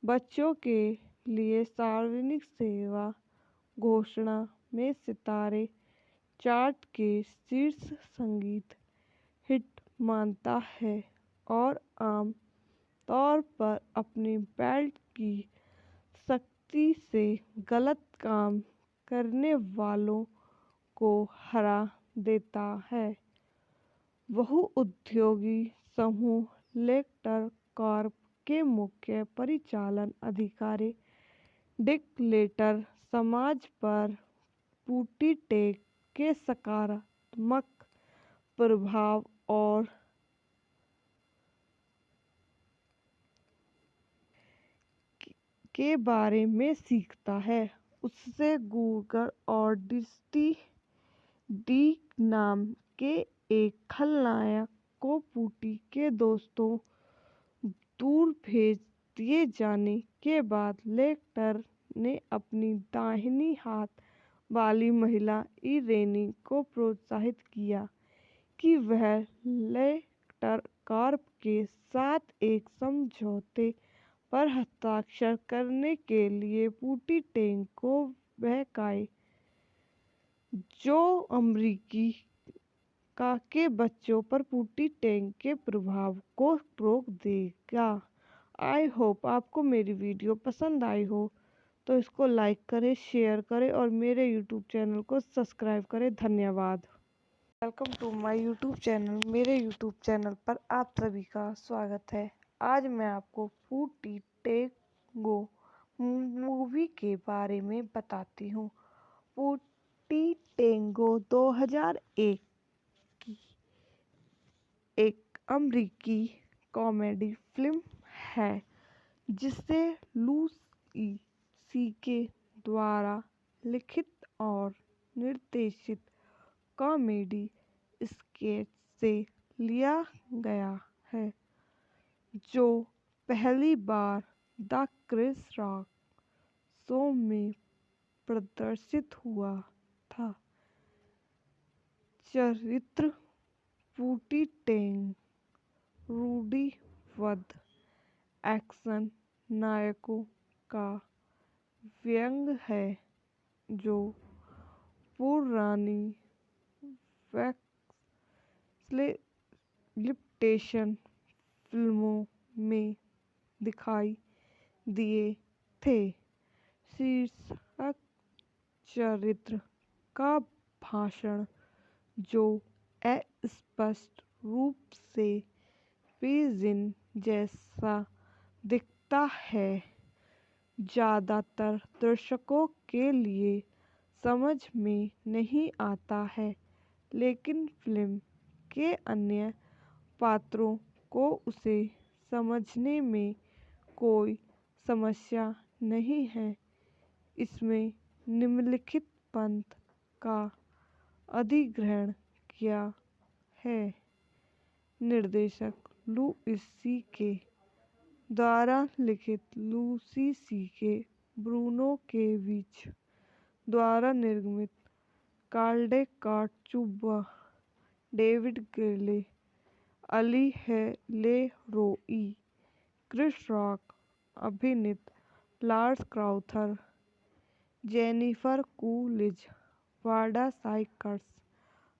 बच्चों के लिए सार्वजनिक सेवा घोषणा में सितारे चार्ट के शीर्ष संगीत हिट मानता है और आम तौर पर अपनी बेल्ट की शक्ति से गलत काम करने वालों को हरा देता है। बहुउद्योगी समूह लेक्टर कॉर्प के मुख्य परिचालन अधिकारी डिक लेटर समाज पर पूटी टेंग के सकारात्मक प्रभाव और के बारे में सीखता है। उससे गूगर और डिस्टी डी नाम के एक खलनायक को पूटी के दोस्तों दूर भेज दिए जाने के बाद लेक्टर ने अपनी दाहिनी हाथ वाली महिला इरेनी को प्रोत्साहित किया कि वह लेक्टर कॉर्प के साथ एक समझौते पर हस्ताक्षर करने के लिए पूटी टेंग को बहकाए, जो अमेरिकी के बच्चों पर पूटी टेंग के प्रभाव को रोक देगा। आई होप आपको मेरी वीडियो पसंद आई हो, तो इसको लाइक करें, शेयर करें और मेरे यूट्यूब चैनल को सब्सक्राइब करें। धन्यवाद। Welcome to my YouTube channel. मेरे यूट्यूब चैनल पर आप सभी का स्वागत है। आज मैं आपको पूटी टेंगो मूवी के बारे में बताती हूँ। पूटी टेंगो 2001 की एक अमेरिकी कॉमेडी फिल्म है, जिसे लुई सी.के. द्वारा लिखित और निर्देशित कॉमेडी स्केच से लिया गया है, जो पहली बार द क्रिस रॉक शो में प्रदर्शित हुआ था। चरित्र पूटी टेंग रूढ़िबद्ध एक्शन नायकों का व्यंग्य है, जो पुरानी एक्सप्लॉइटेशन फिल्मों में दिखाई दिए थे। शीर्षक चरित्र का भाषण, जो अस्पष्ट रूप से पिजिन जैसा दिखता है। ज़्यादातर दर्शकों के लिए समझ में नहीं आता है, लेकिन फिल्म के अन्य पात्रों को उसे समझने में कोई समस्या नहीं है। इसमें निम्नलिखित पंथ का अधिग्रहण किया है। निर्देशक लुइस सी.के. द्वारा लिखित लूसी सी.के. ब्रूनो के बीच द्वारा निर्मित काल्डेकाट चुब्बा डेविड गिले अली है ले रोई क्रिस रॉक अभिनीत Lars Crouther Jennifer Coolidge Wanda Sykes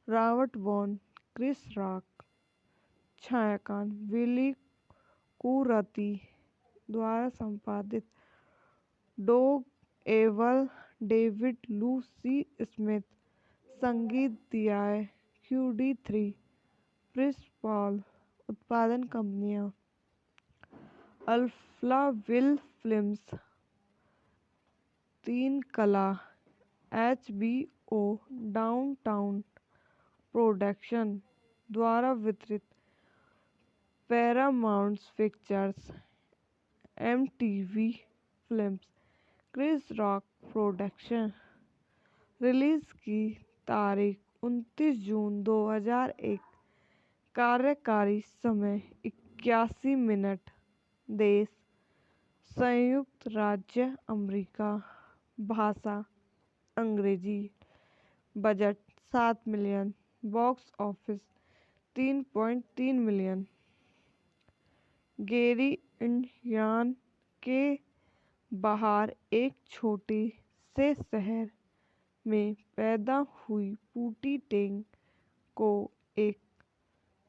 Robert Vaughn Chris Rock छायांकन विली कुरती द्वारा संपादित डोग एवल डेविड लूसी स्मिथ संगीत दिया है QD3 प्रिंस पॉल उत्पादन कंपनियां अल्फा विल फिल्म्स तीन कला HBO डाउनटाउन प्रोडक्शन द्वारा वितरित Paramount Pictures MTV Films Chris Rock Production release की तारीख 29 जून 2001 कार्यकारी समय 81 मिनट देश संयुक्त राज्य अमेरिका भाषा अंग्रेजी budget 7 million box office 3.3 million Gary Indiana के बाहर एक छोटे से शहर में पैदा हुई पूटी टेंग को एक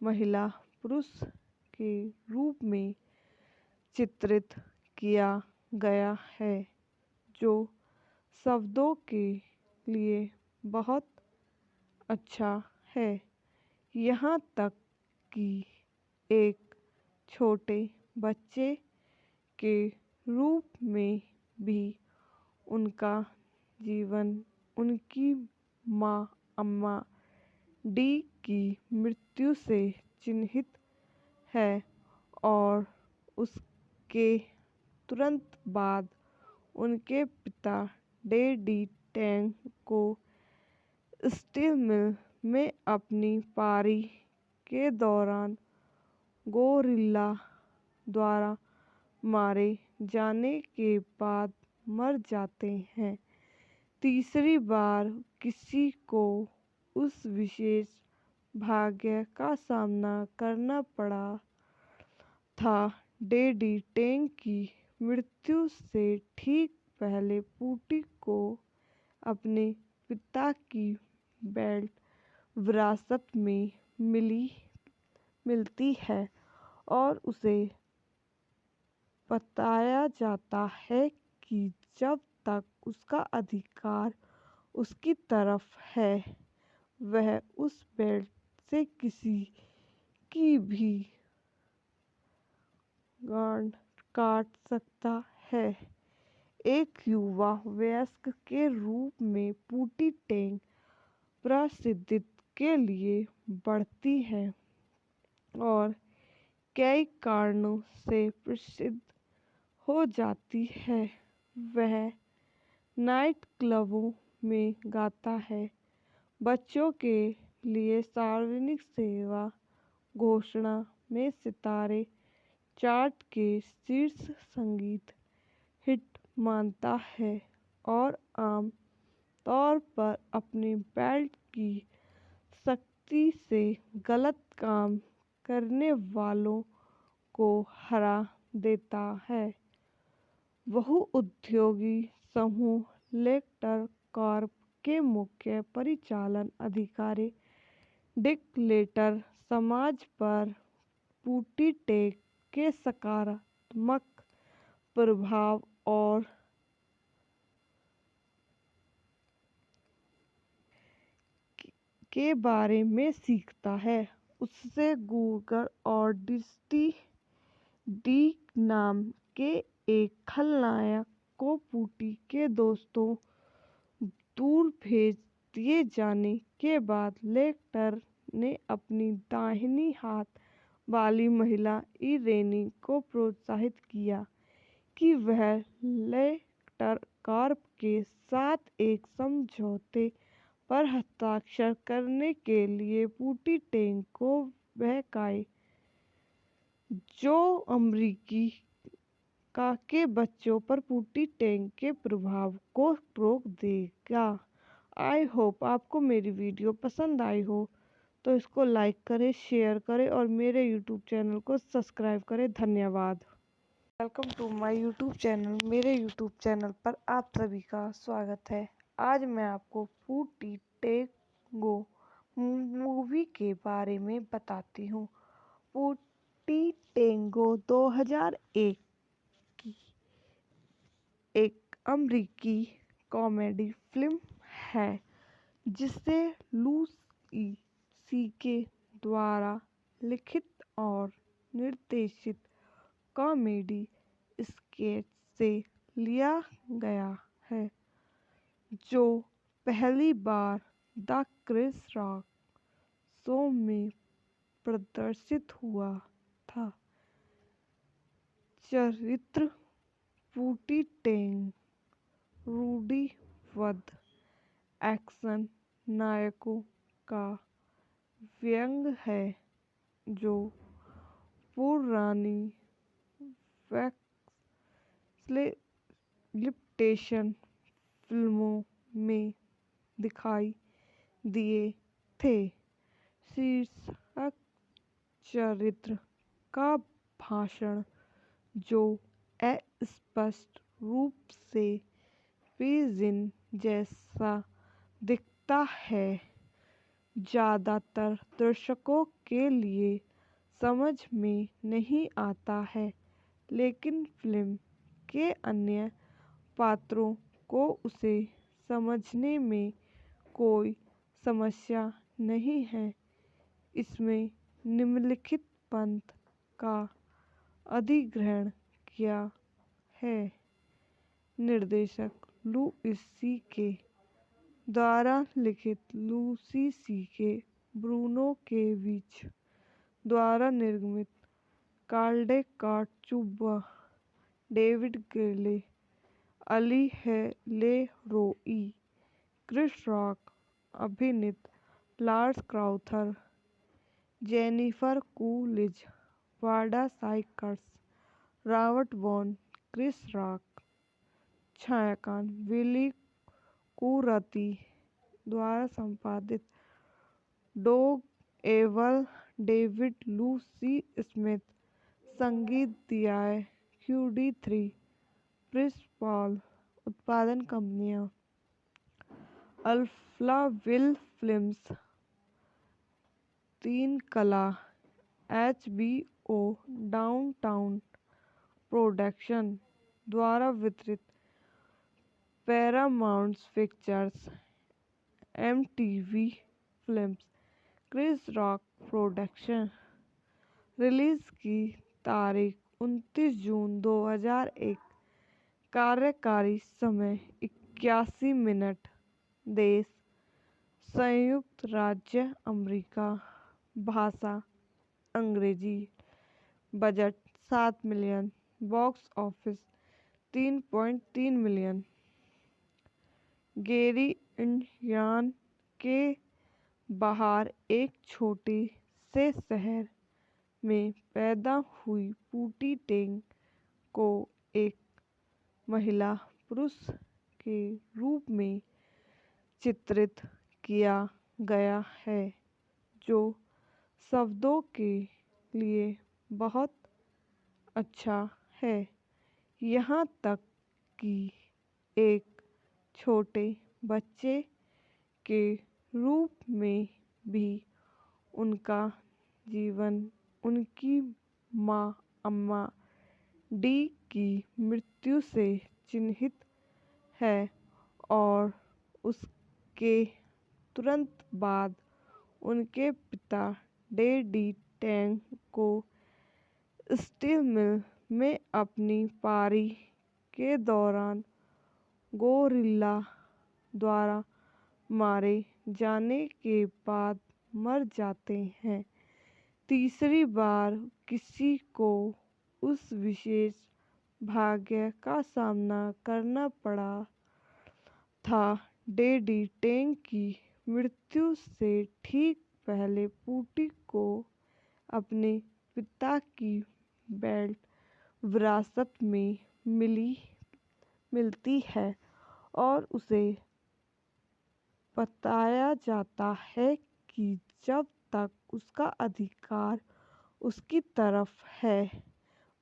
महिला पुरुष के रूप में चित्रित किया गया है, जो शब्दों के लिए बहुत अच्छा है। यहाँ तक कि एक छोटे बच्चे के रूप में भी उनका जीवन उनकी माँ अम्मा डी की मृत्यु से चिन्हित है और उसके तुरंत बाद उनके पिता डेडी टेंग को स्टील मिल में अपनी पारी के दौरान गोरिल्ला द्वारा मारे जाने के बाद मर जाते हैं। तीसरी बार किसी को उस विशेष भाग्य का सामना करना पड़ा था। डेडी टेंग की मृत्यु से ठीक पहले पूटी को अपने पिता की बेल्ट विरासत में मिलती है और उसे बताया जाता है कि जब तक उसका अधिकार उसकी तरफ है, वह उस बेल्ट से किसी की भी गांड काट सकता है। एक युवा वयस्क के रूप में पूटी टेंग प्रसिद्धि के लिए बढ़ती है और कई कारणों से प्रसिद्ध हो जाती है। वह नाइट क्लबों में गाता है, बच्चों के लिए सार्वजनिक सेवा घोषणा में सितारे चार्ट के शीर्ष संगीत हिट मानता है और आम तौर पर अपनी बेल्ट की शक्ति से गलत काम करने वालों को हरा देता है। बहुउद्योगी समूह लेक्टर कॉर्प के मुख्य परिचालन अधिकारी डिक लेटर समाज पर पूटी टेंग के सकारात्मक प्रभाव और के बारे में सीखता है। उससे गूगल और डिस्टी डी नाम के एक खलनायक को पूटी के दोस्तों दूर भेज दिए जाने के बाद लेक्टर ने अपनी दाहिनी हाथ वाली महिला इरेनी को प्रोत्साहित किया कि वह लेक्टर कॉर्प के साथ एक समझौते पर हस्ताक्षर करने के लिए पूटी टेंग को बहकाए, जो अमेरिकी के बच्चों पर पूटी टेंग के प्रभाव को रोक देगा। आई होप आपको मेरी वीडियो पसंद आई हो, तो इसको लाइक करें, शेयर करें और मेरे यूट्यूब चैनल को सब्सक्राइब करें। धन्यवाद। Welcome to my YouTube channel. मेरे यूट्यूब चैनल पर आप सभी का स्वागत है। आज मैं आपको पूटी टेंगो मूवी के बारे में बताती हूँ। पूटी टेंगो 2001 की एक अमेरिकी कॉमेडी फिल्म है जिसे लूसी सीके द्वारा लिखित और निर्देशित कॉमेडी स्केच से लिया गया है, जो पहली बार द क्रिस रॉक शो में प्रदर्शित हुआ था। चरित्र पूटी टेंग रूढ़िबद्ध एक्शन नायकों का व्यंग है, जो पुरानी एक्सप्लॉइटेशन फिल्मों में दिखाई दिए थे। शीर्षक चरित्र का भाषण, जो अस्पष्ट रूप से पिजिन जैसा दिखता है, ज़्यादातर दर्शकों के लिए समझ में नहीं आता है, लेकिन फिल्म के अन्य पात्रों को उसे समझने में कोई समस्या नहीं है। इसमें निम्नलिखित पंथ का अधिग्रहण किया है। निर्देशक लुइस सीके द्वारा लिखित, लूसी सीके, ब्रूनो के बीच द्वारा निर्मित, काल्डेकार्ट चुब्बा, David Grele, Ali LeRoi, Chris Rock अभिनीत, Lars Crouther, Jennifer Coolidge, Wanda Sykes, Robert Vaughn, Chris Rock, छायांकन विली कुरती द्वारा संपादित, डोग एवल, डेविड लूसी स्मिथ, संगीत दिया QD3, प्रिंस पॉल। उत्पादन कंपनियां अल्फाविल फिल्म्स, तीन कला, HBO डाउनटाउन प्रोडक्शन द्वारा वितरित, Paramount Pictures, MTV Films, Chris Rock Production. Release की तारीख 29 जून 2001। कार्यकारी समय 81 मिनट। देश संयुक्त राज्य अमेरिका। भाषा अंग्रेजी। Budget 7 million. Box office 3.3 million. Gary, Indiana के बाहर एक छोटे से शहर में पैदा हुई पूटी टेंग को एक महिला पुरुष के रूप में चित्रित किया गया है, जो शब्दों के लिए बहुत अच्छा है। यहाँ तक कि एक छोटे बच्चे के रूप में भी उनका जीवन उनकी माँ अम्मा डी की मृत्यु से चिन्हित है और उसके तुरंत बाद उनके पिता डैडी टेंग को स्टील मिल में अपनी पारी के दौरान गोरिल्ला द्वारा मारे जाने के बाद मर जाते हैं। तीसरी बार किसी को उस विशेष भाग्य का सामना करना पड़ा था। डैडी टेंग की मृत्यु से ठीक पहले पूटी को अपने पिता की बेल्ट विरासत में मिलती है और उसे बताया जाता है कि जब तक उसका अधिकार उसकी तरफ है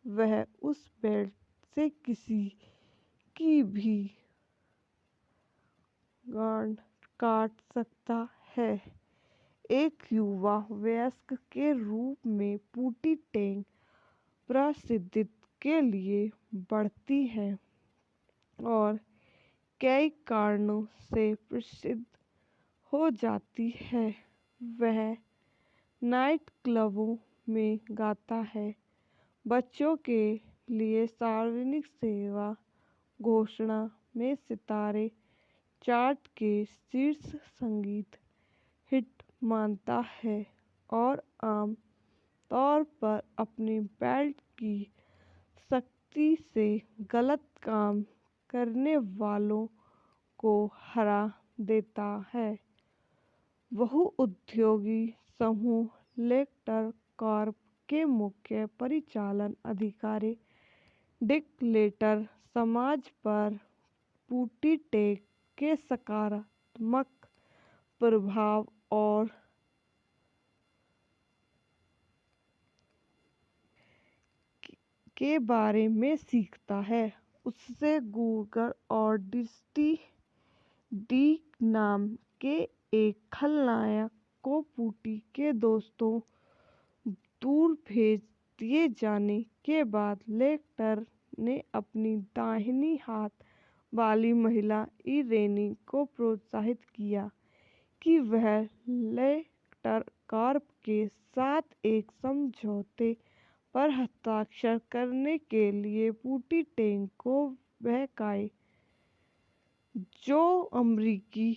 वह उस बेल्ट से किसी की भी गांड काट सकता है। एक युवा वयस्क के रूप में पूटी टेंग प्रसिद्धि के लिए बढ़ती है और कई कारणों से प्रसिद्ध हो जाती है। वह नाइट क्लबों में गाता है, बच्चों के लिए सार्वजनिक सेवा घोषणा में सितारे चार्ट के शीर्ष संगीत हिट मानता है और आम तौर पर अपनी बेल्ट की शक्ति से गलत काम करने वालों को हरा देता है। बहुउद्योगी समूह लेक्टर कॉर्प के मुख्य परिचालन अधिकारी डिक लेटर समाज पर पूटी टेंग के सकारात्मक प्रभाव और के बारे में सीखता है। उससे गूगर और डिस्टी डी नाम के एक खलनायक को पूटी के दोस्तों दूर भेज दिए जाने के बाद लेक्टर ने अपनी दाहिनी हाथ वाली महिला इरेनी को प्रोत्साहित किया कि वह लेक्टर कॉर्प के साथ एक समझौते पर हस्ताक्षर करने के लिए पूटी टेंग को बहकाए जो अमेरिकी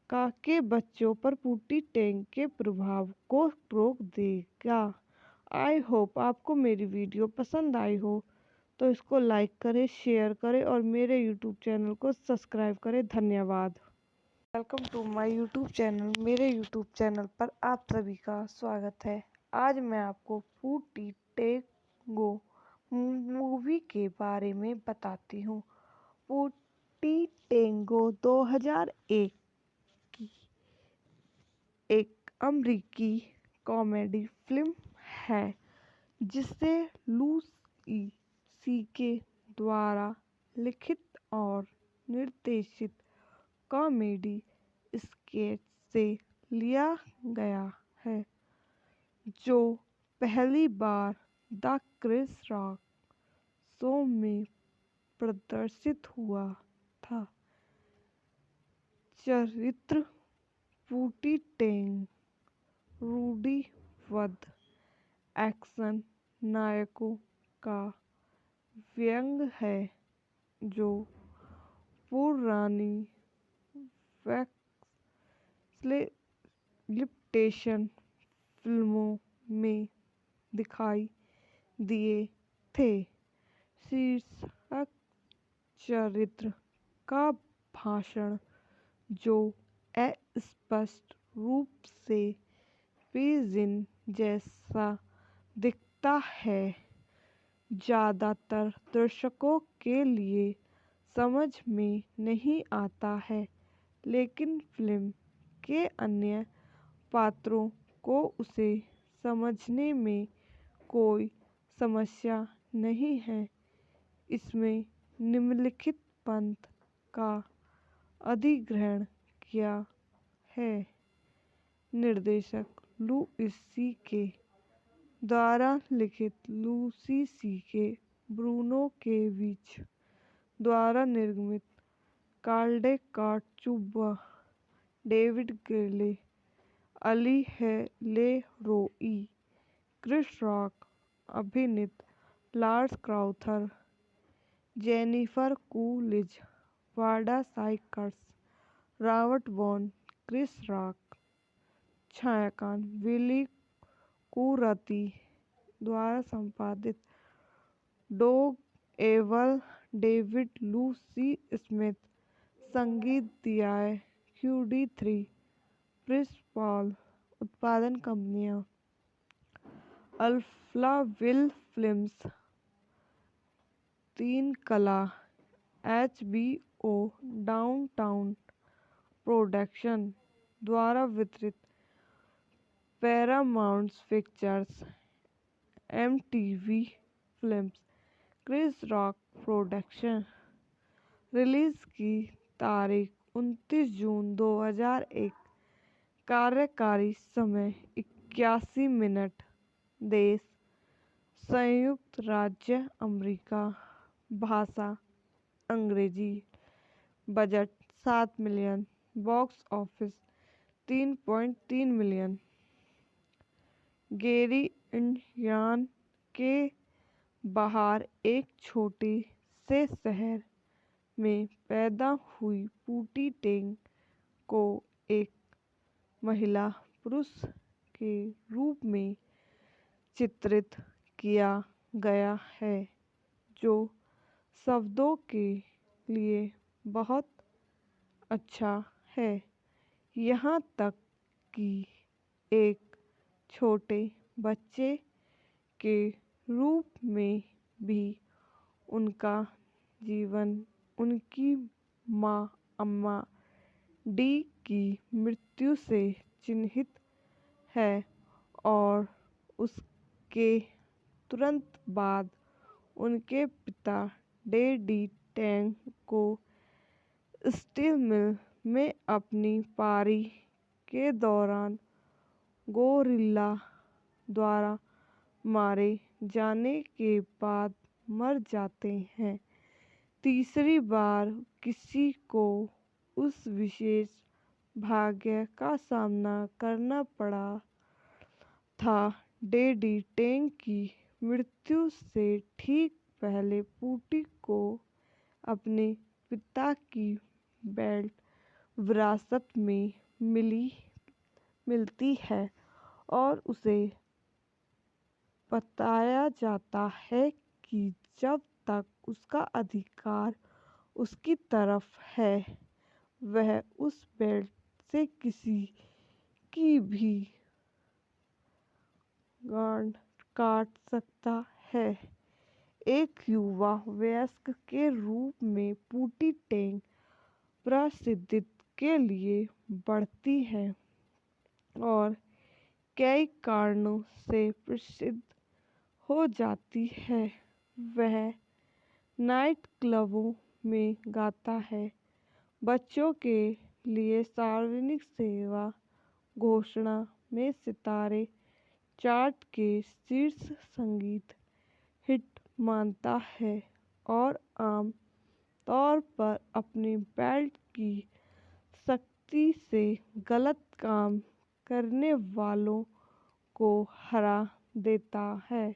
के बच्चों पर पूटी टेंग के प्रभाव को रोक देगा। आई होप आपको मेरी वीडियो पसंद आई हो तो इसको लाइक करें, शेयर करें और मेरे यूट्यूब चैनल को सब्सक्राइब करें। धन्यवाद। Welcome to my YouTube channel. मेरे यूट्यूब चैनल पर आप सभी का स्वागत है। आज मैं आपको पूटी टेंगो मूवी के बारे में बताती हूँ। पूटी टेंगो 2001 की एक अमेरिकी कॉमेडी फिल्म है जिसे लुई सी.के. द्वारा लिखित और निर्देशित कॉमेडी स्केच से लिया गया है, जो पहली बार द क्रिस रॉक शो में प्रदर्शित हुआ था। चरित्र पूटी टेंग रूढ़िबद्ध एक्शन नायकों का व्यंग्य है जो पुरानी एक्सप्लॉइटेशन फिल्मों में दिखाई दिए थे। शीर्षक चरित्र का भाषण, जो अस्पष्ट रूप से पिजिन जैसा दिखता है, ज़्यादातर दर्शकों के लिए समझ में नहीं आता है, लेकिन फिल्म के अन्य पात्रों को उसे समझने में कोई समस्या नहीं है। इसमें निम्नलिखित पंथ का अधिग्रहण किया है। निर्देशक लुईस सी.के. द्वारा लिखित लुई सी.के. ब्रूनो के बीच द्वारा निर्मित काल्डेकाट चुब्बा David Grele Ali LeRoi Chris Rock अभिनीत Lars Crouther, Jennifer Coolidge, Wanda Sykes, Robert Vaughn, Chris Rock, छायांकन विली कुरती द्वारा संपादित, डोग एवल, डेविड लू सी स्मिथ, संगीत दिया QD3, प्रिस पॉल, उत्पादन कंपनियां अल्फा विल फिल्म्स, तीन कला, HBO डाउनटाउन प्रोडक्शन द्वारा वितरित, Paramount Pictures, MTV Films, Chris Rock Production. Release की तारीख 29 जून 2001, कार्यकारी समय 81 मिनट, देश संयुक्त राज्य अमेरिका, भाषा अंग्रेजी, budget 7 million, box office 3.3 million. Gary Indiana के बाहर एक छोटे से शहर में पैदा हुई पूटी टेंग को एक महिला पुरुष के रूप में चित्रित किया गया है, जो शब्दों के लिए बहुत अच्छा है, यहाँ तक कि एक छोटे बच्चे के रूप में भी। उनका जीवन उनकी माँ अम्मा डी की मृत्यु से चिन्हित है और उसके तुरंत बाद उनके पिता डेडी टेंग को स्टील मिल में अपनी पारी के दौरान गोरिल्ला द्वारा मारे जाने के बाद मर जाते हैं। तीसरी बार किसी को उस विशेष भाग्य का सामना करना पड़ा था। डेडी टेंग की मृत्यु से ठीक पहले पूटी को अपने पिता की बेल्ट विरासत में मिलती है और उसे बताया जाता है कि जब तक उसका अधिकार उसकी तरफ है, वह उस बेल्ट से किसी की भी गांड काट सकता है। एक युवा वयस्क के रूप में पूटी टेंग प्रसिद्धि के लिए बढ़ती है और कई कारणों से प्रसिद्ध हो जाती है। वह नाइट क्लबों में गाता है, बच्चों के लिए सार्वजनिक सेवा घोषणा में सितारे चार्ट के शीर्ष संगीत हिट मानता है और आम तौर पर अपनी बेल्ट की शक्ति से गलत काम करने वालों को हरा देता है।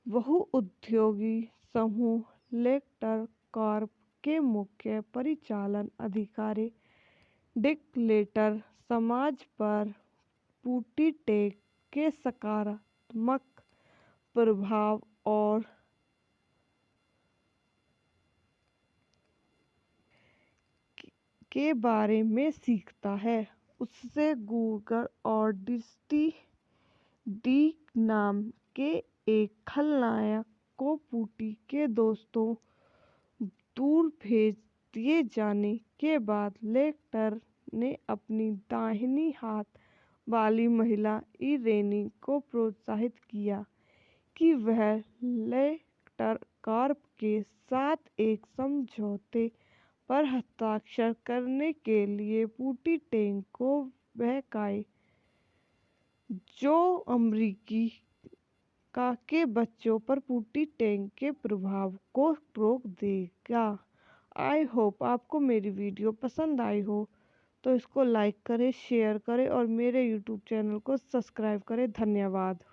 बहुउद्योगी समूह लेक्टर कॉर्प के मुख्य परिचालन अधिकारी डिक लेटर समाज पर पूटी टेंग के सकारात्मक प्रभाव और के बारे में सीखता है। उससे गूगल और डी नाम के एक खलनायक को पूटी के दोस्तों दूर भेज दिए जाने के बाद लेक्टर ने अपनी दाहिनी हाथ वाली महिला इरेनी को प्रोत्साहित किया कि वह लेक्टर कॉर्प के साथ एक समझौते पर हस्ताक्षर करने के लिए पूटी टेंग को बहकाए, जो अमेरिकी के बच्चों पर पूटी टेंग के प्रभाव को रोक देगा। आई होप आपको मेरी वीडियो पसंद आई हो, तो इसको लाइक करें, शेयर करें और मेरे यूट्यूब चैनल को सब्सक्राइब करें। धन्यवाद।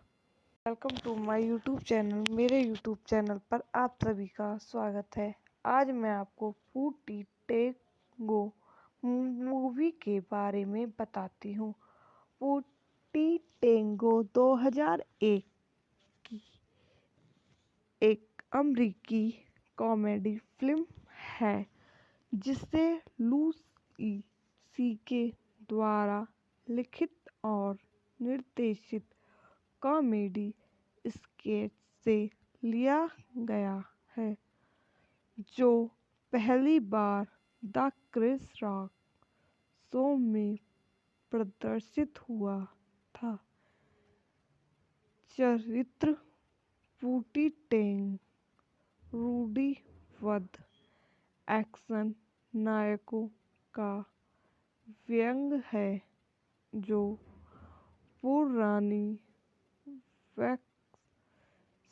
Welcome to my YouTube channel. मेरे यूट्यूब चैनल पर आप सभी का स्वागत है। आज मैं आपको फूटी टेंगो मूवी के बारे में बताती हूँ। फूटी टेंगो 2001 की एक अमेरिकी कॉमेडी फिल्म है जिसे लूसी सीके द्वारा लिखित और निर्देशित कॉमेडी स्केच से लिया गया है, जो पहली बार द क्रिस रॉक शो में प्रदर्शित हुआ था। चरित्र फूटी टेंग रूढ़िबद्ध एक्शन नायकों का व्यंग्य है, जो पुरानी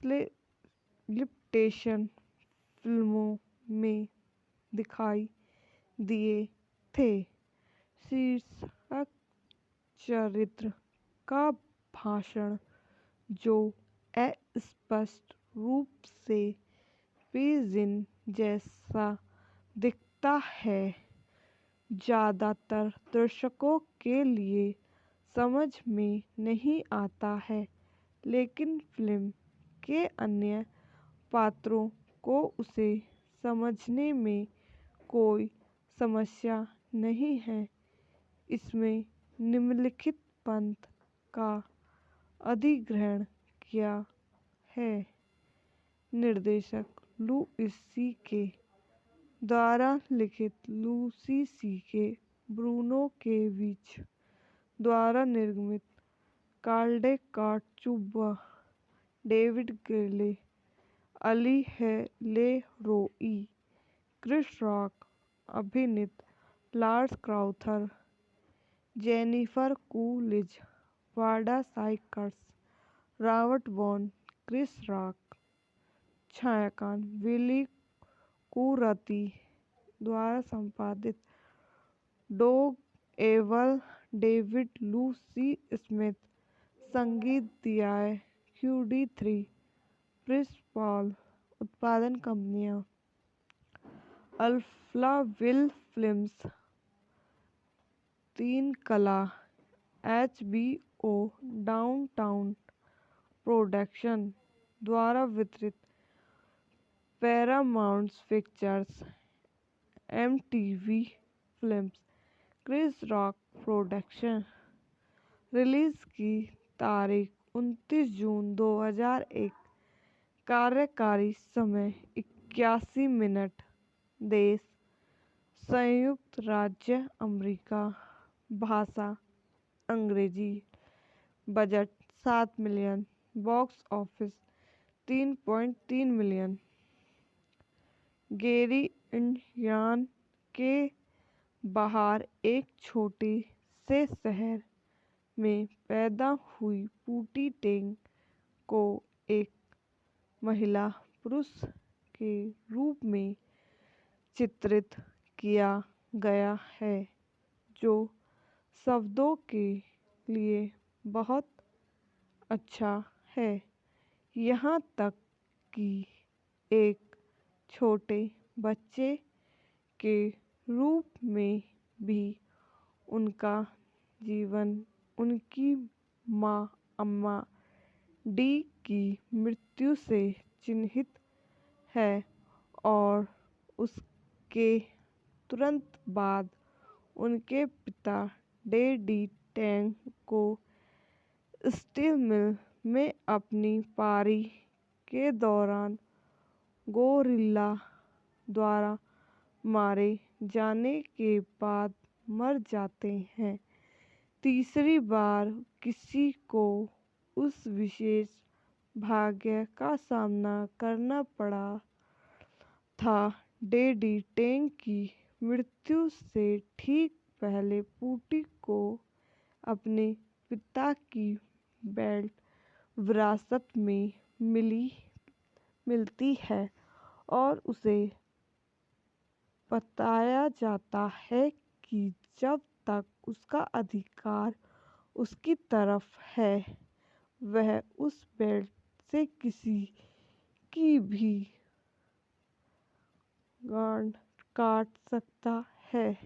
एक्सप्लॉइटेशन फिल्मों में दिखाई दिए थे। शीर्षक चरित्र का भाषण, जो अस्पष्ट रूप से पिजिन जैसा दिखता है, ज़्यादातर दर्शकों के लिए समझ में नहीं आता है, लेकिन फिल्म के अन्य पात्रों को उसे समझने में कोई समस्या नहीं है। इसमें निम्नलिखित पंथ का अधिग्रहण किया है। निर्देशक लुइस सी.के. द्वारा लिखित लूसी सी.के. ब्रूनो के बीच द्वारा निर्मित काल्डे काचुब्बा डेविड गिले अली ले रोई क्रिस रॉक अभिनीत Lars Crouther Jennifer Coolidge Wanda Sykes Robert Vaughn Chris Rock छायांकन विली कुरती द्वारा संपादित डोग एवल डेविड लूसी स्मिथ संगीत दिया QD3 प्रिंस पॉल उत्पादन कंपनियां अल्फा विल फिल्म्स तीन कला HBO डाउनटाउन प्रोडक्शन द्वारा वितरित Paramount Pictures MTV Films Chris Rock Production. Release की तारीख 29 जून 2001। कार्यकारी समय 81 मिनट। देश संयुक्त राज्य अमेरिका। भाषा अंग्रेजी। Budget 7 million. Box office 3.3 million. Gary Indiana के बाहर एक छोटे से शहर में पैदा हुई फूटी टेंग को एक महिला पुरुष के रूप में चित्रित किया गया है, जो शब्दों के लिए बहुत अच्छा है। यहाँ तक कि एक छोटे बच्चे के रूप में भी उनका जीवन उनकी माँ अम्मा डी की मृत्यु से चिन्हित है और उसके तुरंत बाद उनके पिता डैडी टेंग को स्टील मिल में अपनी पारी के दौरान गोरिल्ला द्वारा मारे जाने के बाद मर जाते हैं। तीसरी बार किसी को उस विशेष भाग्य का सामना करना पड़ा था। डैडी टेंग की मृत्यु से ठीक पहले फूटी को अपने पिता की बेल्ट विरासत में मिलती है और उसे बताया जाता है कि जब तक उसका अधिकार उसकी तरफ है, वह उस बेल्ट से किसी की भी गांड काट सकता है।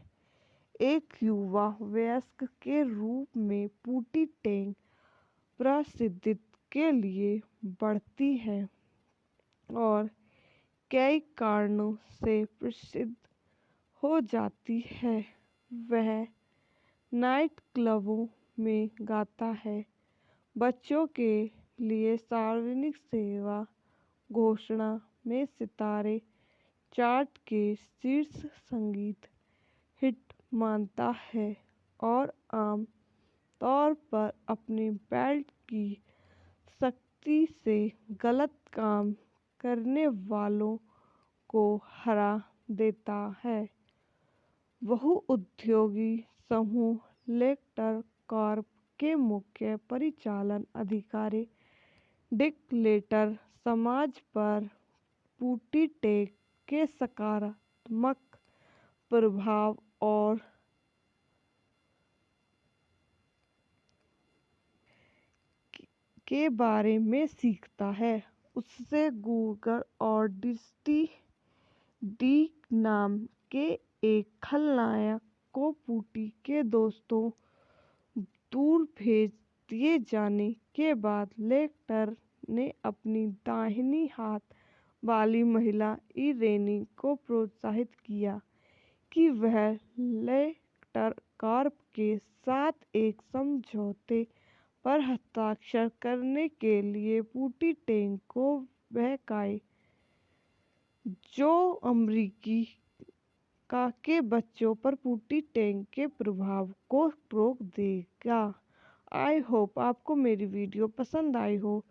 एक युवा वयस्क के रूप में पूटी टेंग प्रसिद्धि के लिए बढ़ती है और कई कारणों से प्रसिद्ध हो जाती है। वह नाइट क्लबों में गाता है, बच्चों के लिए सार्वजनिक सेवा घोषणा में सितारे चार्ट के शीर्ष संगीत हिट मानता है और आम तौर पर अपनी बेल्ट की सख्ती से गलत काम करने वालों को हरा देता है। बहुउद्योगी समूह लेक्टर कॉर्प के मुख्य परिचालन अधिकारी डिक लेटर समाज पर पूटी टेक के सकारात्मक प्रभाव और के बारे में सीखता है। उससे गूगर और डिस्टी डी नाम के एक खलनायक को पूटी के दोस्तों दूर भेज दिए जाने के बाद लेक्टर ने अपनी दाहिनी हाथ वाली महिला इरेनी को प्रोत्साहित किया कि वह लेक्टर कॉर्प के साथ एक समझौते पर हस्ताक्षर करने के लिए पूटी टेंग को बहकाए, जो अमेरिकी के बच्चों पर पूटी टेंग के प्रभाव को रोक देगा। आई होप आपको मेरी वीडियो पसंद आई हो,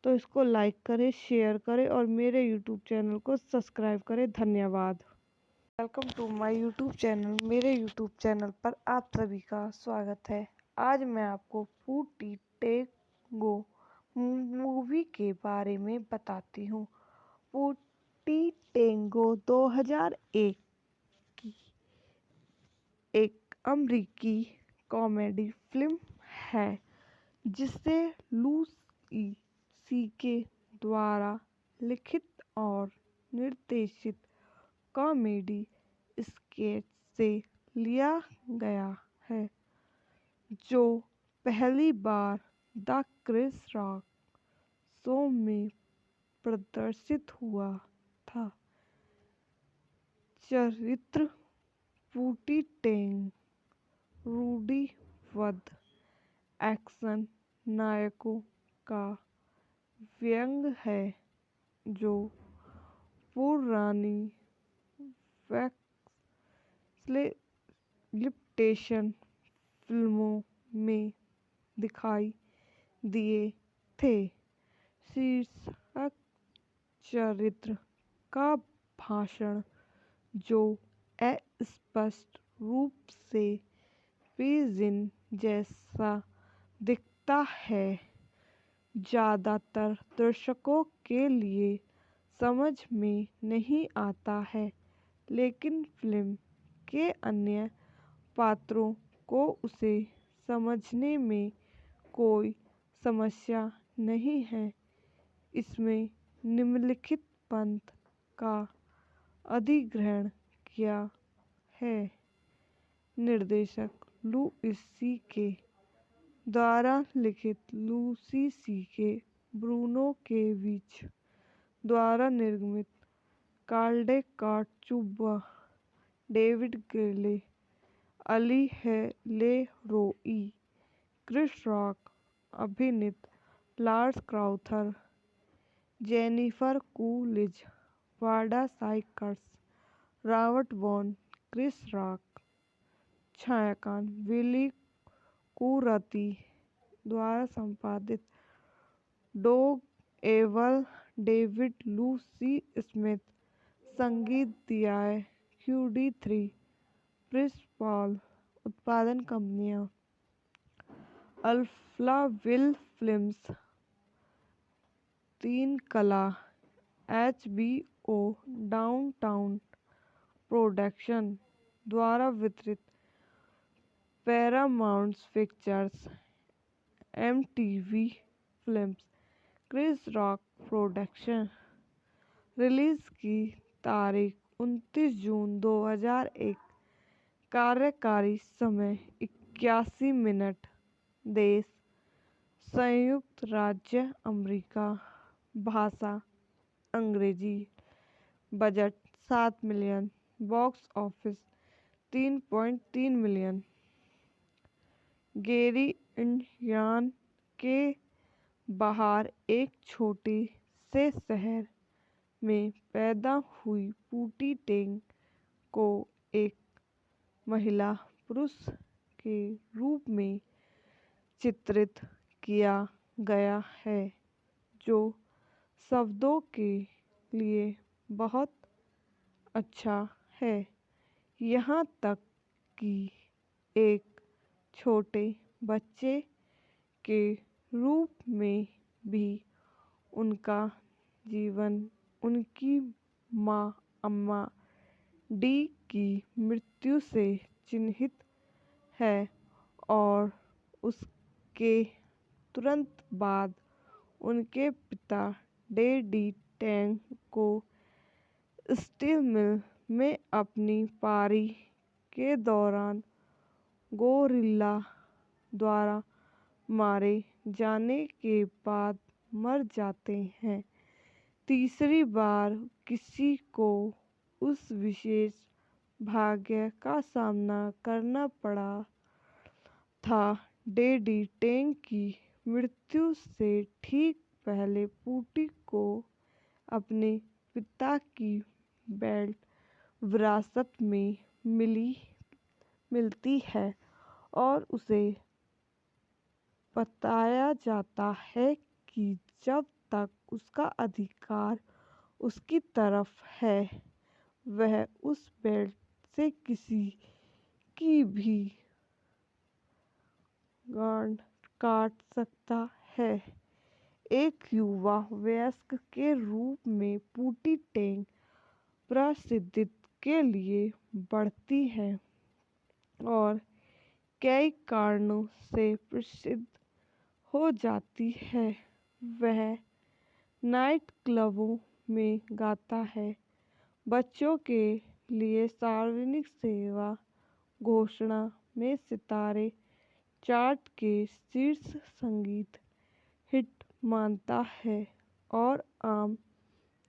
तो इसको लाइक करें, शेयर करें और मेरे यूट्यूब चैनल को सब्सक्राइब करें। धन्यवाद। Welcome to my YouTube channel. मेरे यूट्यूब चैनल पर आप सभी का स्वागत है। आज मैं आपको पूटी टेंगो मूवी के बारे में बताती हूँ। पूटी टेंगो 2001 की एक अमेरिकी कॉमेडी फिल्म है जिसे लूसी सी.के. द्वारा लिखित और निर्देशित कॉमेडी स्केच से लिया गया है, जो पहली बार द क्रिस रॉक शो में प्रदर्शित हुआ था। चरित्र पूटी टेंग रूढ़िबद्ध एक्शन नायकों का व्यंग है, जो पुरानी एक्सप्लॉइटेशन फिल्मों में दिखाई दिए थे। शीर्षक चरित्र का भाषण, जो अस्पष्ट रूप से पिजिन जैसा दिखता है, ज़्यादातर दर्शकों के लिए समझ में नहीं आता है, लेकिन फिल्म के अन्य पात्रों को उसे समझने में कोई समस्या नहीं है। इसमें निम्नलिखित पंथ का अधिग्रहण किया है। निर्देशक लुइस सी.के. द्वारा लिखित लूसी सी.के. ब्रूनो के बीच द्वारा निर्मित Carl Chubba, David Grele, Ali LeRoi, Chris Rock, अभिनीत Lars Crouther, Jennifer Coolidge, Wanda Sykes, Robert Vaughn, Chris Rock. छायांकन विली कुरती द्वारा संपादित डोग एवल, डेविड लू सी स्मिथ। संगीत दिया है QD3 प्रिंस पॉल। उत्पादन कंपनियां अल्फाविल फिल्म्स, तीन कला, HBO डाउनटाउन प्रोडक्शन द्वारा वितरित, Paramount Pictures, MTV Films Chris Rock Production. Release की तारीख 29 जून 2001। कार्यकारी समय 81 मिनट। देश संयुक्त राज्य अमेरिका। भाषा अंग्रेजी। Budget 7 million. Box office 3.3 million. Gary Indiana के बाहर एक छोटे से शहर में पैदा हुई पूटी टेंग को एक महिला पुरुष के रूप में चित्रित किया गया है, जो शब्दों के लिए बहुत अच्छा है। यहाँ तक कि एक छोटे बच्चे के रूप में भी उनका जीवन उनकी माँ अम्मा डी की मृत्यु से चिन्हित है और उसके तुरंत बाद उनके पिता डैडी टेंग को स्टील मिल में अपनी पारी के दौरान गोरिल्ला द्वारा मारे जाने के बाद मर जाते हैं। तीसरी बार किसी को उस विशेष भाग्य का सामना करना पड़ा था। डैडी टेंग की मृत्यु से ठीक पहले पूटी को अपने पिता की बेल्ट विरासत में मिलती है और उसे बताया जाता है कि जब तक उसका अधिकार उसकी तरफ है, वह उस बेल्ट से किसी की भी गांड काट सकता है। एक युवा वयस्क के रूप में पूटी टेंग प्रसिद्धि के लिए बढ़ती है और कई कारणों से प्रसिद्ध हो जाती है। वह नाइट क्लबों में गाता है, बच्चों के लिए सार्वजनिक सेवा घोषणा में सितारे चार्ट के शीर्ष संगीत हिट मानता है और आम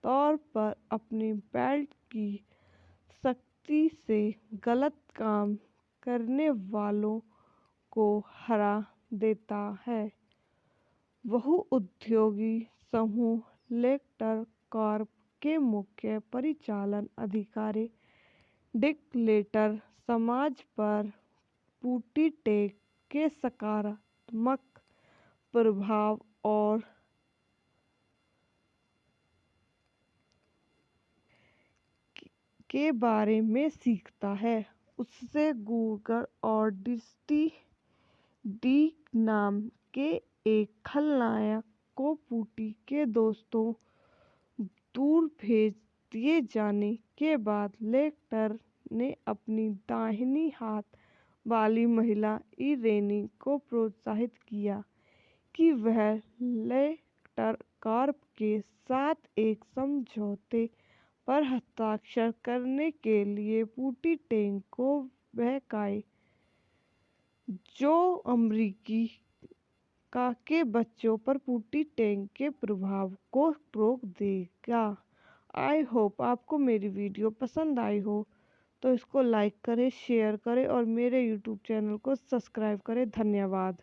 तौर पर अपने बेल्ट की शक्ति से गलत काम करने वालों को हरा देता है। बहुउद्योगी समूह लेक्टर कॉर्प के मुख्य परिचालन अधिकारी डिक लेटर समाज पर पूटी टेंग के सकारात्मक प्रभाव और के बारे में सीखता है। उससे गूगर और डिस्टी डी नाम के एक खलनायक को पूटी के दोस्तों दूर भेज दिए जाने के बाद लेक्टर ने अपनी दाहिनी हाथ वाली महिला इरेनी को प्रोत्साहित किया कि वह लेक्टर कॉर्प के साथ एक समझौते पर हस्ताक्षर करने के लिए पूटी टेंग को बहकाए, जो अमेरिकी के बच्चों पर पूटी टेंग के प्रभाव को रोक देगा। आई होप आपको मेरी वीडियो पसंद आई हो, तो इसको लाइक करें, शेयर करें और मेरे यूट्यूब चैनल को सब्सक्राइब करें। धन्यवाद।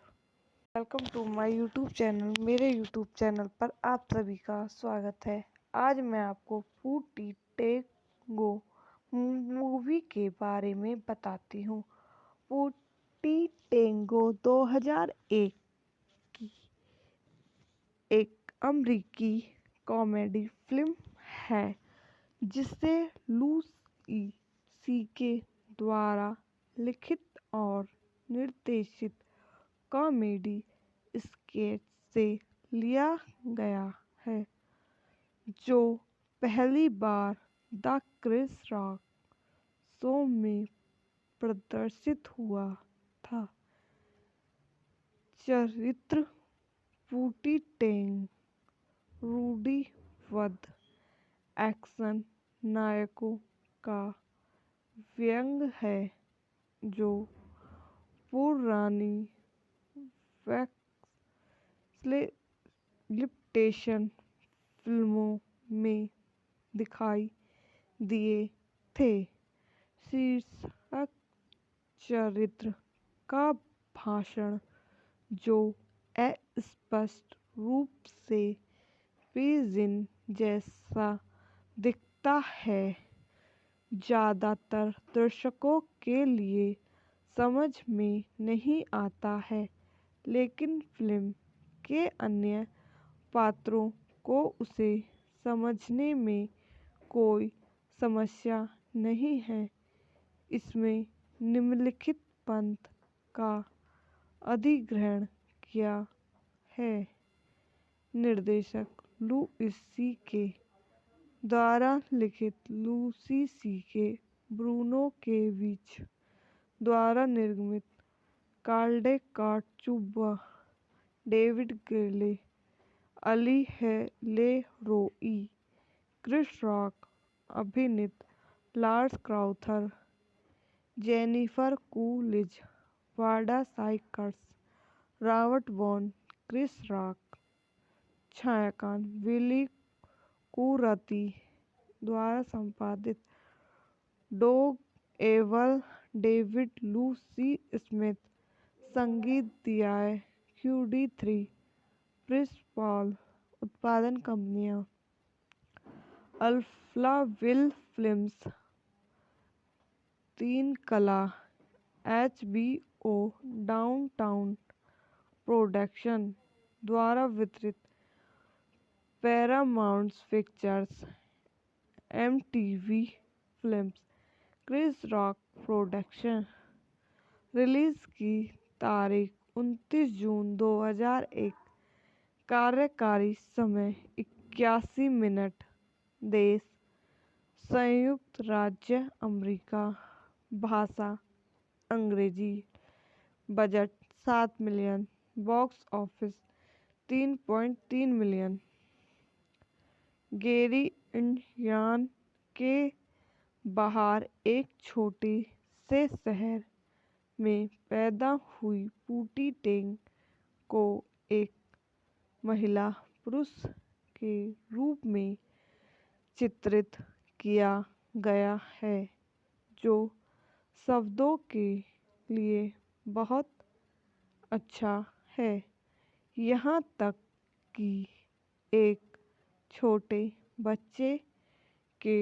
Welcome to my YouTube channel. मेरे यूट्यूब चैनल पर आप सभी का स्वागत है। आज मैं आपको पूटी टेंगो मूवी के बारे में बताती हूँ। पूटी टेंगो 2001 की एक अमेरिकी कॉमेडी फिल्म है, जिसे लुई सीके द्वारा लिखित और निर्देशित कॉमेडी स्केच से लिया गया है, जो पहली बार द क्रिस रॉक शो में प्रदर्शित हुआ था। चरित्र पूटी टेंग रूढ़िबद्ध एक्शन नायकों का व्यंग्य है जो पुरानी एक्सप्लॉइटेशन फिल्मों में दिखाई दिए थे। शीर्षक चरित्र का भाषण जो अस्पष्ट रूप से पिजिन जैसा दिखता है, ज़्यादातर दर्शकों के लिए समझ में नहीं आता है, लेकिन फिल्म के अन्य पात्रों को उसे समझने में कोई समस्या नहीं है। इसमें निम्नलिखित पंथ का अधिग्रहण किया है। निर्देशक लुइस सी.के. द्वारा लिखित लूसी सी.के. ब्रूनो के बीच द्वारा निर्मित कार्डेकाट चुब्बा David Grele Ali LeRoi Chris Rock अभिनीत Lars Crouther Jennifer Coolidge Wanda Sykes Robert Vaughn Chris Rock छायांकन विली कुरती द्वारा संपादित डोग एवल डेविड लू सी स्मिथ संगीत दिया QD3 प्रिंस पॉल उत्पादन कंपनियां अल्फाविल फिल्म्स तीन कला HBO डाउनटाउन प्रोडक्शन द्वारा वितरित Paramount Pictures MTV Films Chris Rock Production. Release की तारीख 29 जून 2001। कार्यकारी समय 81 मिनट। देश संयुक्त राज्य अमेरिका। भाषा अंग्रेजी। Budget 7 million. Box office 3.3 million. Gary Indiana के बाहर एक छोटे से शहर में पैदा हुई पूटी टेंग को एक महिला पुरुष के रूप में चित्रित किया गया है जो शब्दों के लिए बहुत अच्छा है, यहाँ तक कि एक छोटे बच्चे के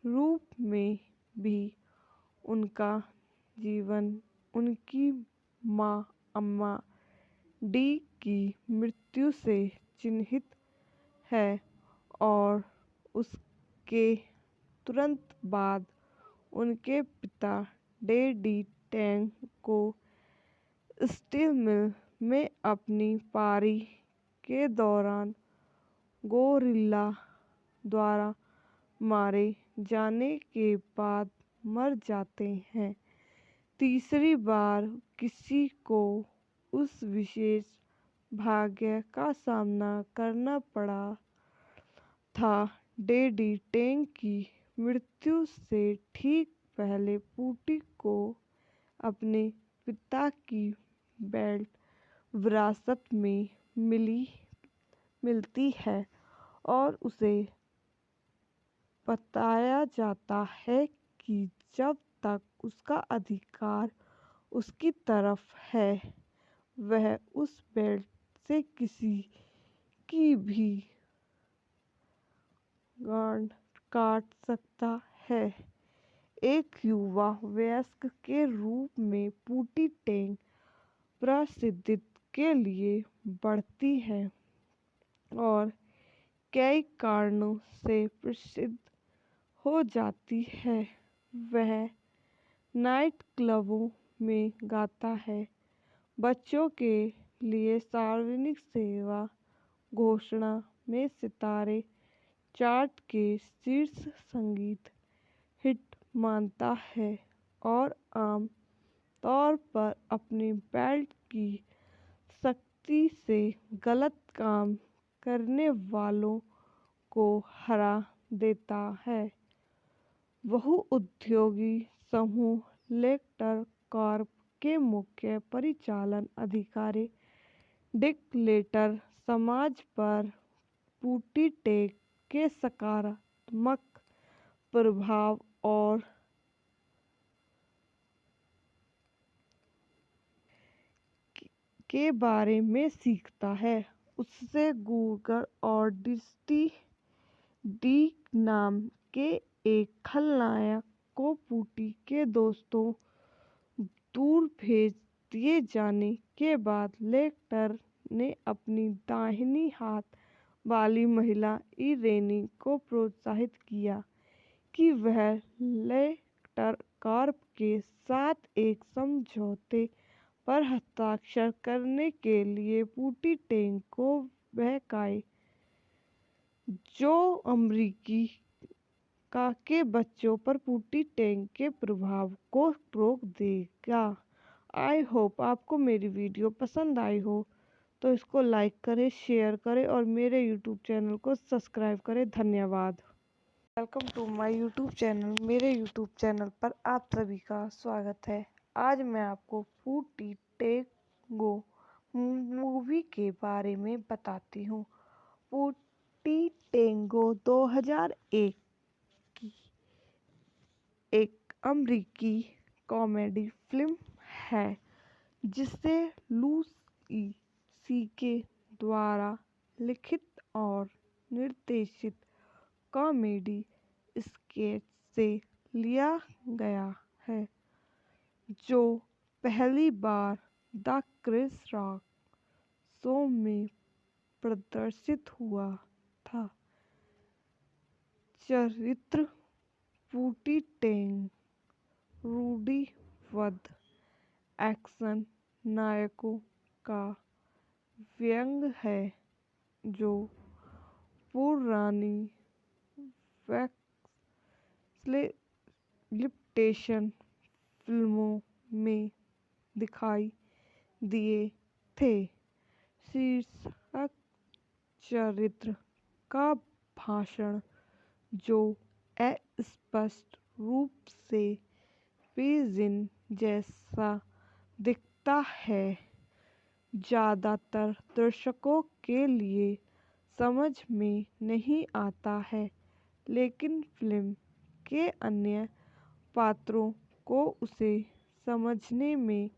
रूप में भी। उनका जीवन उनकी माँ अम्मा डी की मृत्यु से चिन्हित है और उसके तुरंत बाद उनके पिता डेडी टेंग को स्टील मिल में अपनी पारी के दौरान गोरिल्ला द्वारा मारे जाने के बाद मर जाते हैं। तीसरी बार किसी को उस विशेष भाग्य का सामना करना पड़ा था। डेडी टेंग की मृत्यु से ठीक पहले पूटी को अपने पिता की बेल्ट विरासत में मिलती है और उसे बताया जाता है कि जब तक उसका अधिकार उसकी तरफ है, वह उस बेल्ट से किसी की भी गांड काट सकता है। एक युवा वयस्क के रूप में पूटी टेंग प्रसिद्धि के लिए बढ़ती है और कई कारणों से प्रसिद्ध हो जाती है। वह नाइट क्लबों में गाता है, बच्चों के लिए सार्वजनिक सेवा घोषणा में सितारे चार्ट के शीर्ष संगीत हिट मानता है और आम तौर पर अपनी बेल्ट की सख्ती से गलत काम करने वालों को हरा देता है। बहुउद्योगी समूह लेक्टर कॉर्प के मुख्य परिचालन अधिकारी डिक लेटर समाज पर पूटीटेक के सकारात्मक प्रभाव और के बारे में सीखता है। उससे गूगल और डिस्टी डी नाम के एक खलनायक को पूटी के दोस्तों दूर भेज दिए जाने के बाद लेक्टर ने अपनी दाहिनी हाथ वाली महिला इरेनी को प्रोत्साहित किया कि वह लेक्टर कॉर्प के साथ एक समझौते पर हस्ताक्षर करने के लिए पूटीटेक को बहकाए, जो अमेरिकी के बच्चों पर पूटीटेक के प्रभाव को रोक देगा। आई होप आपको मेरी वीडियो पसंद आई हो, तो इसको लाइक करें, शेयर करें और मेरे यूट्यूब चैनल को सब्सक्राइब करें। धन्यवाद। Welcome to my YouTube channel. मेरे यूट्यूब चैनल पर आप सभी का स्वागत है। आज मैं आपको पूटीटेंगो मूवी के बारे में बताती हूँ। पूटीटेंगो 2001 की एक अमेरिकी कॉमेडी फिल्म है जिसे लुई सी.के. द्वारा लिखित और निर्देशित कॉमेडी स्केच से लिया गया है, जो पहली बार द क्रिस रॉक शो में प्रदर्शित हुआ था। चरित्र पूटीटेक रूढ़िबद्ध एक्शन नायकों का व्यंग्य है, जो पुरानी एक्सप्लॉइटेशन फिल्मों में दिखाई दिए थे। शीर्षक चरित्र का भाषण, जो अस्पष्ट रूप से पिजिन जैसा दिखता है, ज़्यादातर दर्शकों के लिए समझ में नहीं आता है, लेकिन फिल्म के अन्य पात्रों को उसे समझने में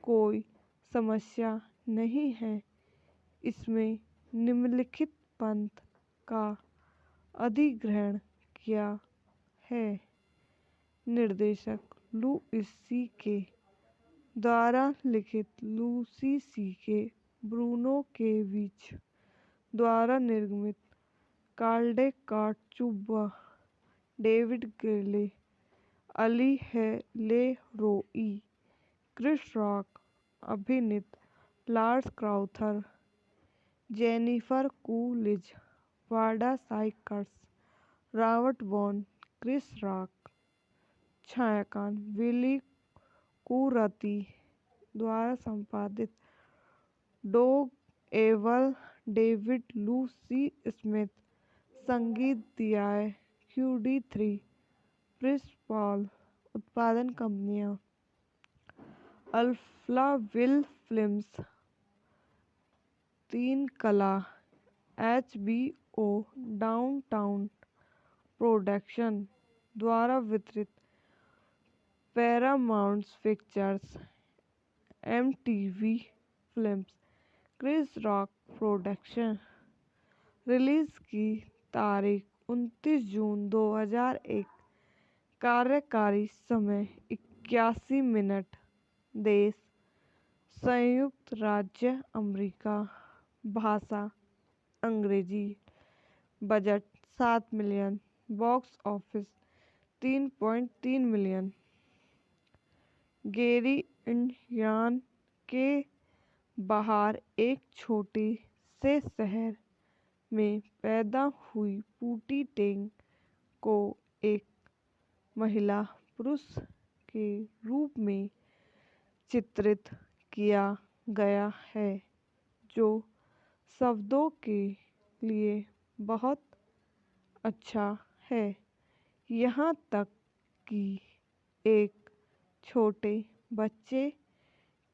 कोई समस्या नहीं है। इसमें निम्नलिखित पंथ का अधिग्रहण किया है। निर्देशक लुई सी.के. द्वारा लिखित लुई सी.के. ब्रूनो के बीच द्वारा निर्मित काल्डेकाट चुब्बा डेविड गिले अली लेरोई क्रिस रॉक अभिनीत Lars Crouther Jennifer Coolidge Wanda Sykes Robert Vaughn Chris Rock छायांकन विली कुरती द्वारा संपादित डोग एवल डेविड लू सी स्मिथ संगीत दिया Q3 प्रिंस पॉल उत्पादन कंपनियां अल्फाविल फिल्म्स तीन कला HBO डाउनटाउन प्रोडक्शन द्वारा वितरित Paramount Pictures MTV Films Chris Rock Production. Release की तारीख 29 जून 2001। कार्यकारी समय 81 मिनट। देश संयुक्त राज्य अमेरिका। भाषा अंग्रेजी। Budget 7 million. Box office 3.3 million. Gary Indiana के बाहर एक छोटे से शहर में पैदा हुई पूटीटेक को एक महिला पुरुष के रूप में चित्रित किया गया है, जो शब्दों के लिए बहुत अच्छा है, यहाँ तक कि एक छोटे बच्चे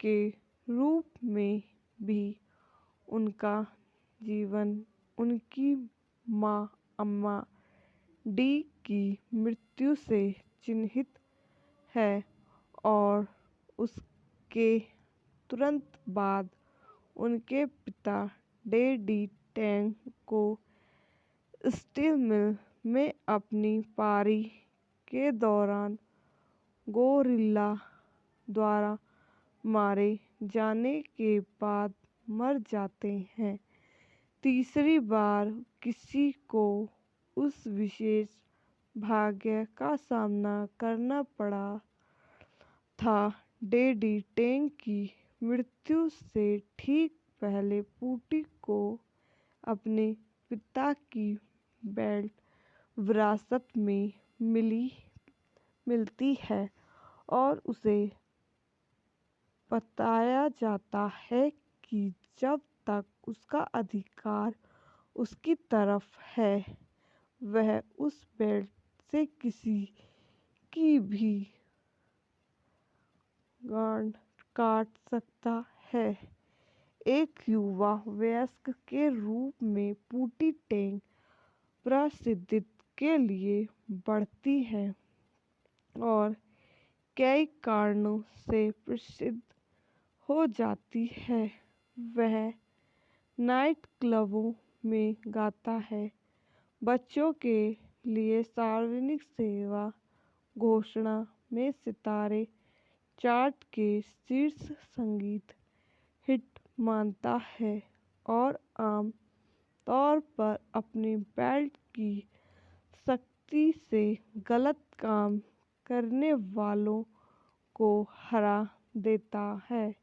के रूप में भी उनका जीवन उनकी माँ अम्मा डी की मृत्यु से चिन्हित है और उसके तुरंत बाद उनके पिता डेडी टेंग को स्टील मिल में अपनी पारी के दौरान गोरिल्ला द्वारा मारे जाने के बाद मर जाते हैं। तीसरी बार किसी को उस विशेष भाग्य का सामना करना पड़ा था। डेडी टेंग की मृत्यु से ठीक पहले पूटी को अपने पिता की बेल्ट विरासत में मिलती है और उसे बताया जाता है कि जब तक उसका अधिकार उसकी तरफ है वह उस बेल्ट से किसी की भी गांड काट सकता है। एक युवा वयस्क के रूप में पूटी टेंग प्रसिद्धि के लिए बढ़ती है और कई कारणों से प्रसिद्ध हो जाती है। वह नाइट क्लबों में गाता है, बच्चों के लिए सार्वजनिक सेवा घोषणा में सितारे चार्ट के शीर्ष संगीत हिट मानता है और आम तौर पर अपनी बेल्ट की शक्ति से गलत काम करने वालों को हरा देता है।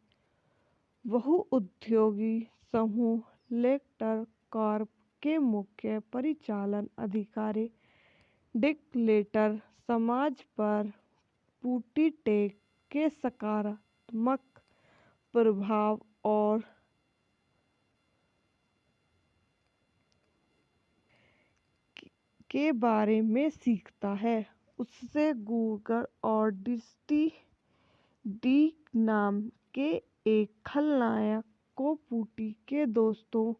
बहुउद्योगी समूह लेक्टर कॉर्प के मुख्य परिचालन अधिकारी डिक लेटर समाज पर पूटी टेंग के सकारात्मक प्रभाव और के बारे में सीखता है। उससे गूगर और डिस्टी डी नाम के एक खलनायक को पूटी के दोस्तों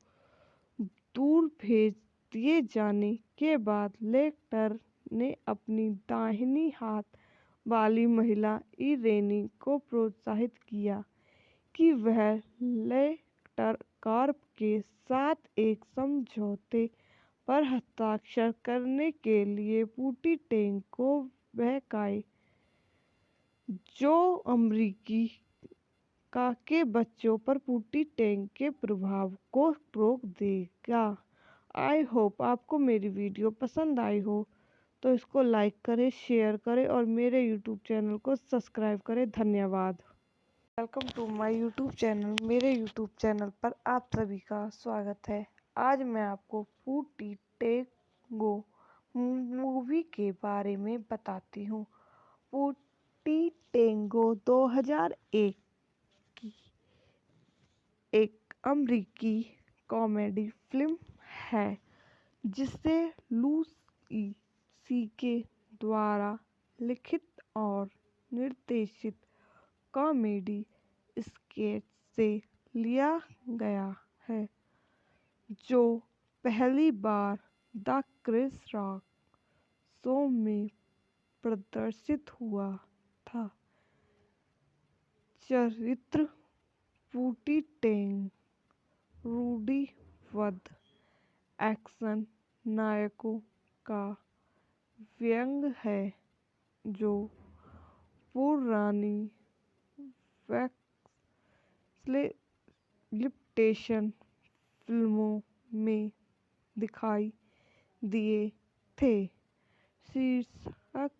दूर भेज दिए जाने के बाद लेक्टर ने अपनी दाहिनी हाथ वाली महिला इरेनी को प्रोत्साहित किया कि वह लेक्टर कॉर्प के साथ एक समझौते पर हस्ताक्षर करने के लिए पूटी टेंग को बहकाए जो अमेरिकी के बच्चों पर पूटी टेंग के प्रभाव को रोक देगा। आई होप आपको मेरी वीडियो पसंद आई हो तो इसको लाइक करें, शेयर करें और मेरे यूट्यूब चैनल को सब्सक्राइब करें। धन्यवाद। Welcome to my YouTube channel. मेरे यूट्यूब चैनल पर आप सभी का स्वागत है। आज मैं आपको पूटी टेंगो मूवी के बारे में बताती हूँ। पूटी टेंगो 2001 की एक अमेरिकी कॉमेडी फिल्म है जिसे लुई सीके द्वारा लिखित और निर्देशित कॉमेडी स्केच से लिया गया है, जो पहली बार द क्रिस रॉक शो में प्रदर्शित हुआ था। चरित्र पूटी टेंग रूढ़िबद्ध एक्शन नायकों का व्यंग्य है जो पुरानी एक्सप्लॉइटेशन फिल्मों में दिखाई दिए थे। शीर्षक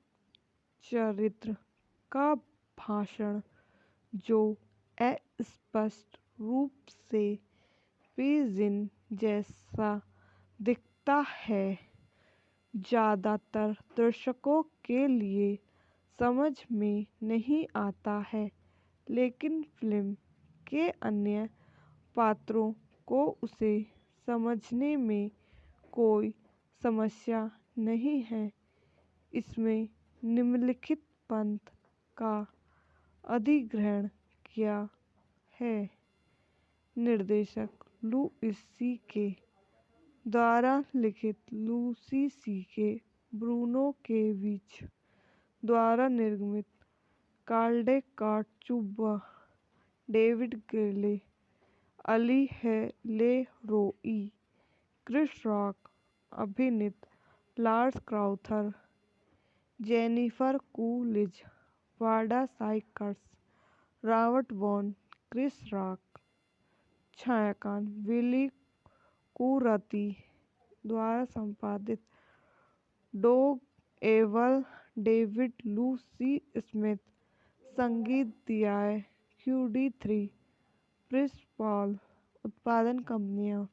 चरित्र का भाषण, जो अस्पष्ट रूप से पिजिन जैसा दिखता है, ज़्यादातर दर्शकों के लिए समझ में नहीं आता है, लेकिन फिल्म के अन्य पात्रों को उसे समझने में कोई समस्या नहीं है। इसमें निम्नलिखित पंथ का अधिग्रहण किया है। निर्देशक लुईस सी.के. द्वारा लिखित लूसी सी.के. ब्रूनो के बीच द्वारा निर्मित कार्डेकाट चुब्बा डेविड ग्रेले अली ले रोई क्रिस रॉक अभिनीत Lars Crouther Jennifer Coolidge Wanda Sykes Robert Vaughn Chris Rock छायांकन विली कुरती द्वारा संपादित डोग एवल डेविड लूसी स्मिथ संगीत दियाए QD3 प्रिस पॉल उत्पादन कंपनियां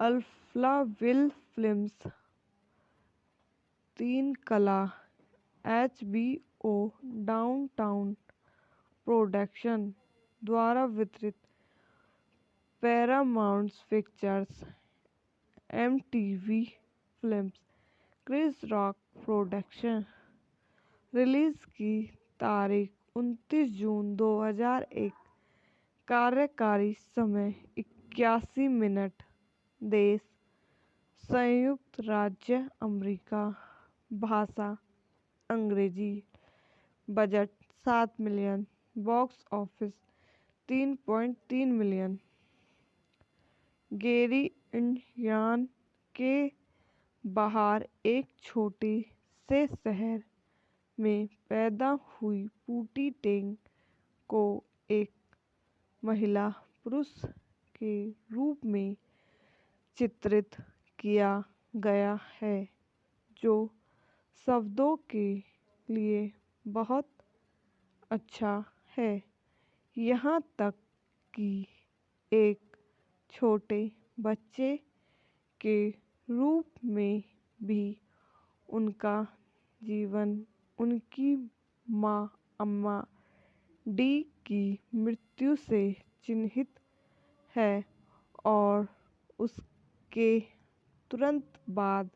अल्फाविल फिल्म्स तीन कला HBO डाउनटाउन प्रोडक्शन द्वारा वितरित Paramount Pictures MTV Films Chris Rock Production. Release की तारीख 29 जून 2001। कार्यकारी समय 81 मिनट। देश संयुक्त राज्य अमेरिका। भाषा अंग्रेजी। Budget 7 million. Box office 3.3 million. Gary Indiana के बाहर एक छोटे से शहर में पैदा हुई पूटी टेंग को एक महिला पुरुष के रूप में चित्रित किया गया है जो शब्दों के लिए बहुत अच्छा है, यहाँ तक कि एक छोटे बच्चे के रूप में भी। उनका जीवन उनकी माँ अम्मा डी की मृत्यु से चिन्हित है और उसके तुरंत बाद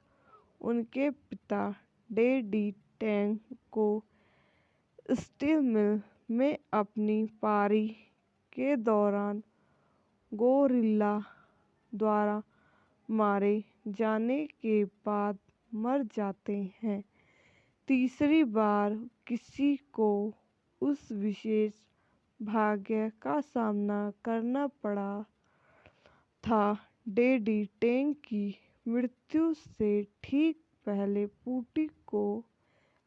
उनके पिता डेडी टेंग को स्टील मिल में अपनी पारी के दौरान गोरिल्ला द्वारा मारे जाने के बाद मर जाते हैं। तीसरी बार किसी को उस विशेष भाग्य का सामना करना पड़ा था। डेडी टेंग की मृत्यु से ठीक पहले पूटी को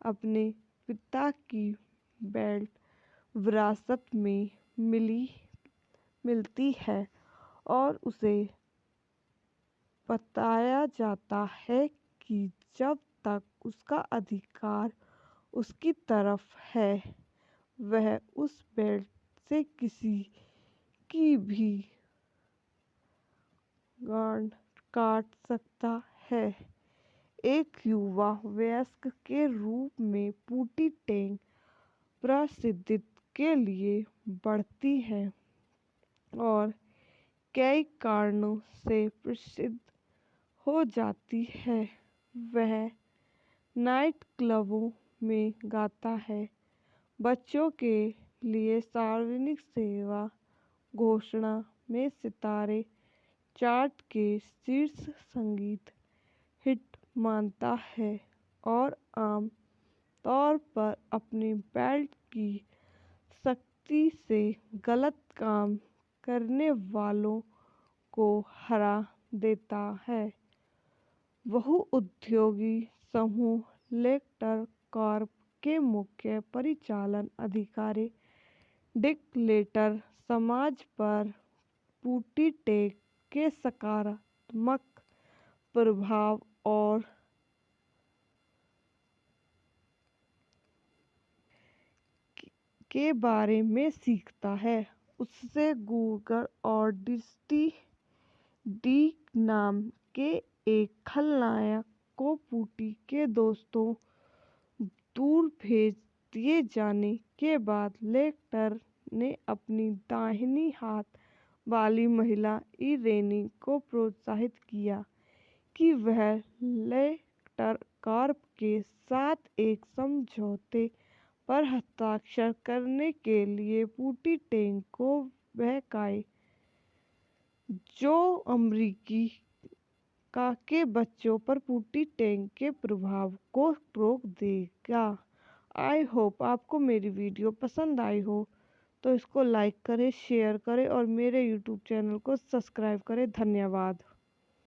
अपने पिता की बेल्ट विरासत में मिलती है और उसे बताया जाता है कि जब तक उसका अधिकार उसकी तरफ है वह उस बेल्ट से किसी की भी गांड काट सकता है। एक युवा वयस्क के रूप में पूटी टेंग प्रसिद्धि के लिए बढ़ती है और कई कारणों से प्रसिद्ध हो जाती है। वह नाइट क्लबों में गाता है, बच्चों के लिए सार्वजनिक सेवा घोषणा में सितारे चार्ट के शीर्ष संगीत हिट मानता है और आम तौर पर अपने बेल्ट की शक्ति से गलत काम करने वालों को हरा देता है। बहुउद्योगी समूह लेक्टर कॉर्प के मुख्य परिचालन अधिकारी डिक लेटर समाज पर पूटी टेंग के सकारात्मक प्रभाव और के बारे में सीखता है। उससे गूगर और डिस्टी डी नाम के एक खलनायक को पूटी के दोस्तों दूर भेज दिए जाने के बाद लेक्टर ने अपनी दाहिनी हाथ वाली महिला इरेनी को प्रोत्साहित किया कि वह लेटर कॉर्प के साथ एक समझौते पर हस्ताक्षर करने के लिए पुटिन को बहकाए, जो अमेरिकी के बच्चों पर पुटिन के प्रभाव को रोक देगा। आई होप आपको मेरी वीडियो पसंद आई हो, तो इसको लाइक करें, शेयर करें और मेरे यूट्यूब चैनल को सब्सक्राइब करें। धन्यवाद।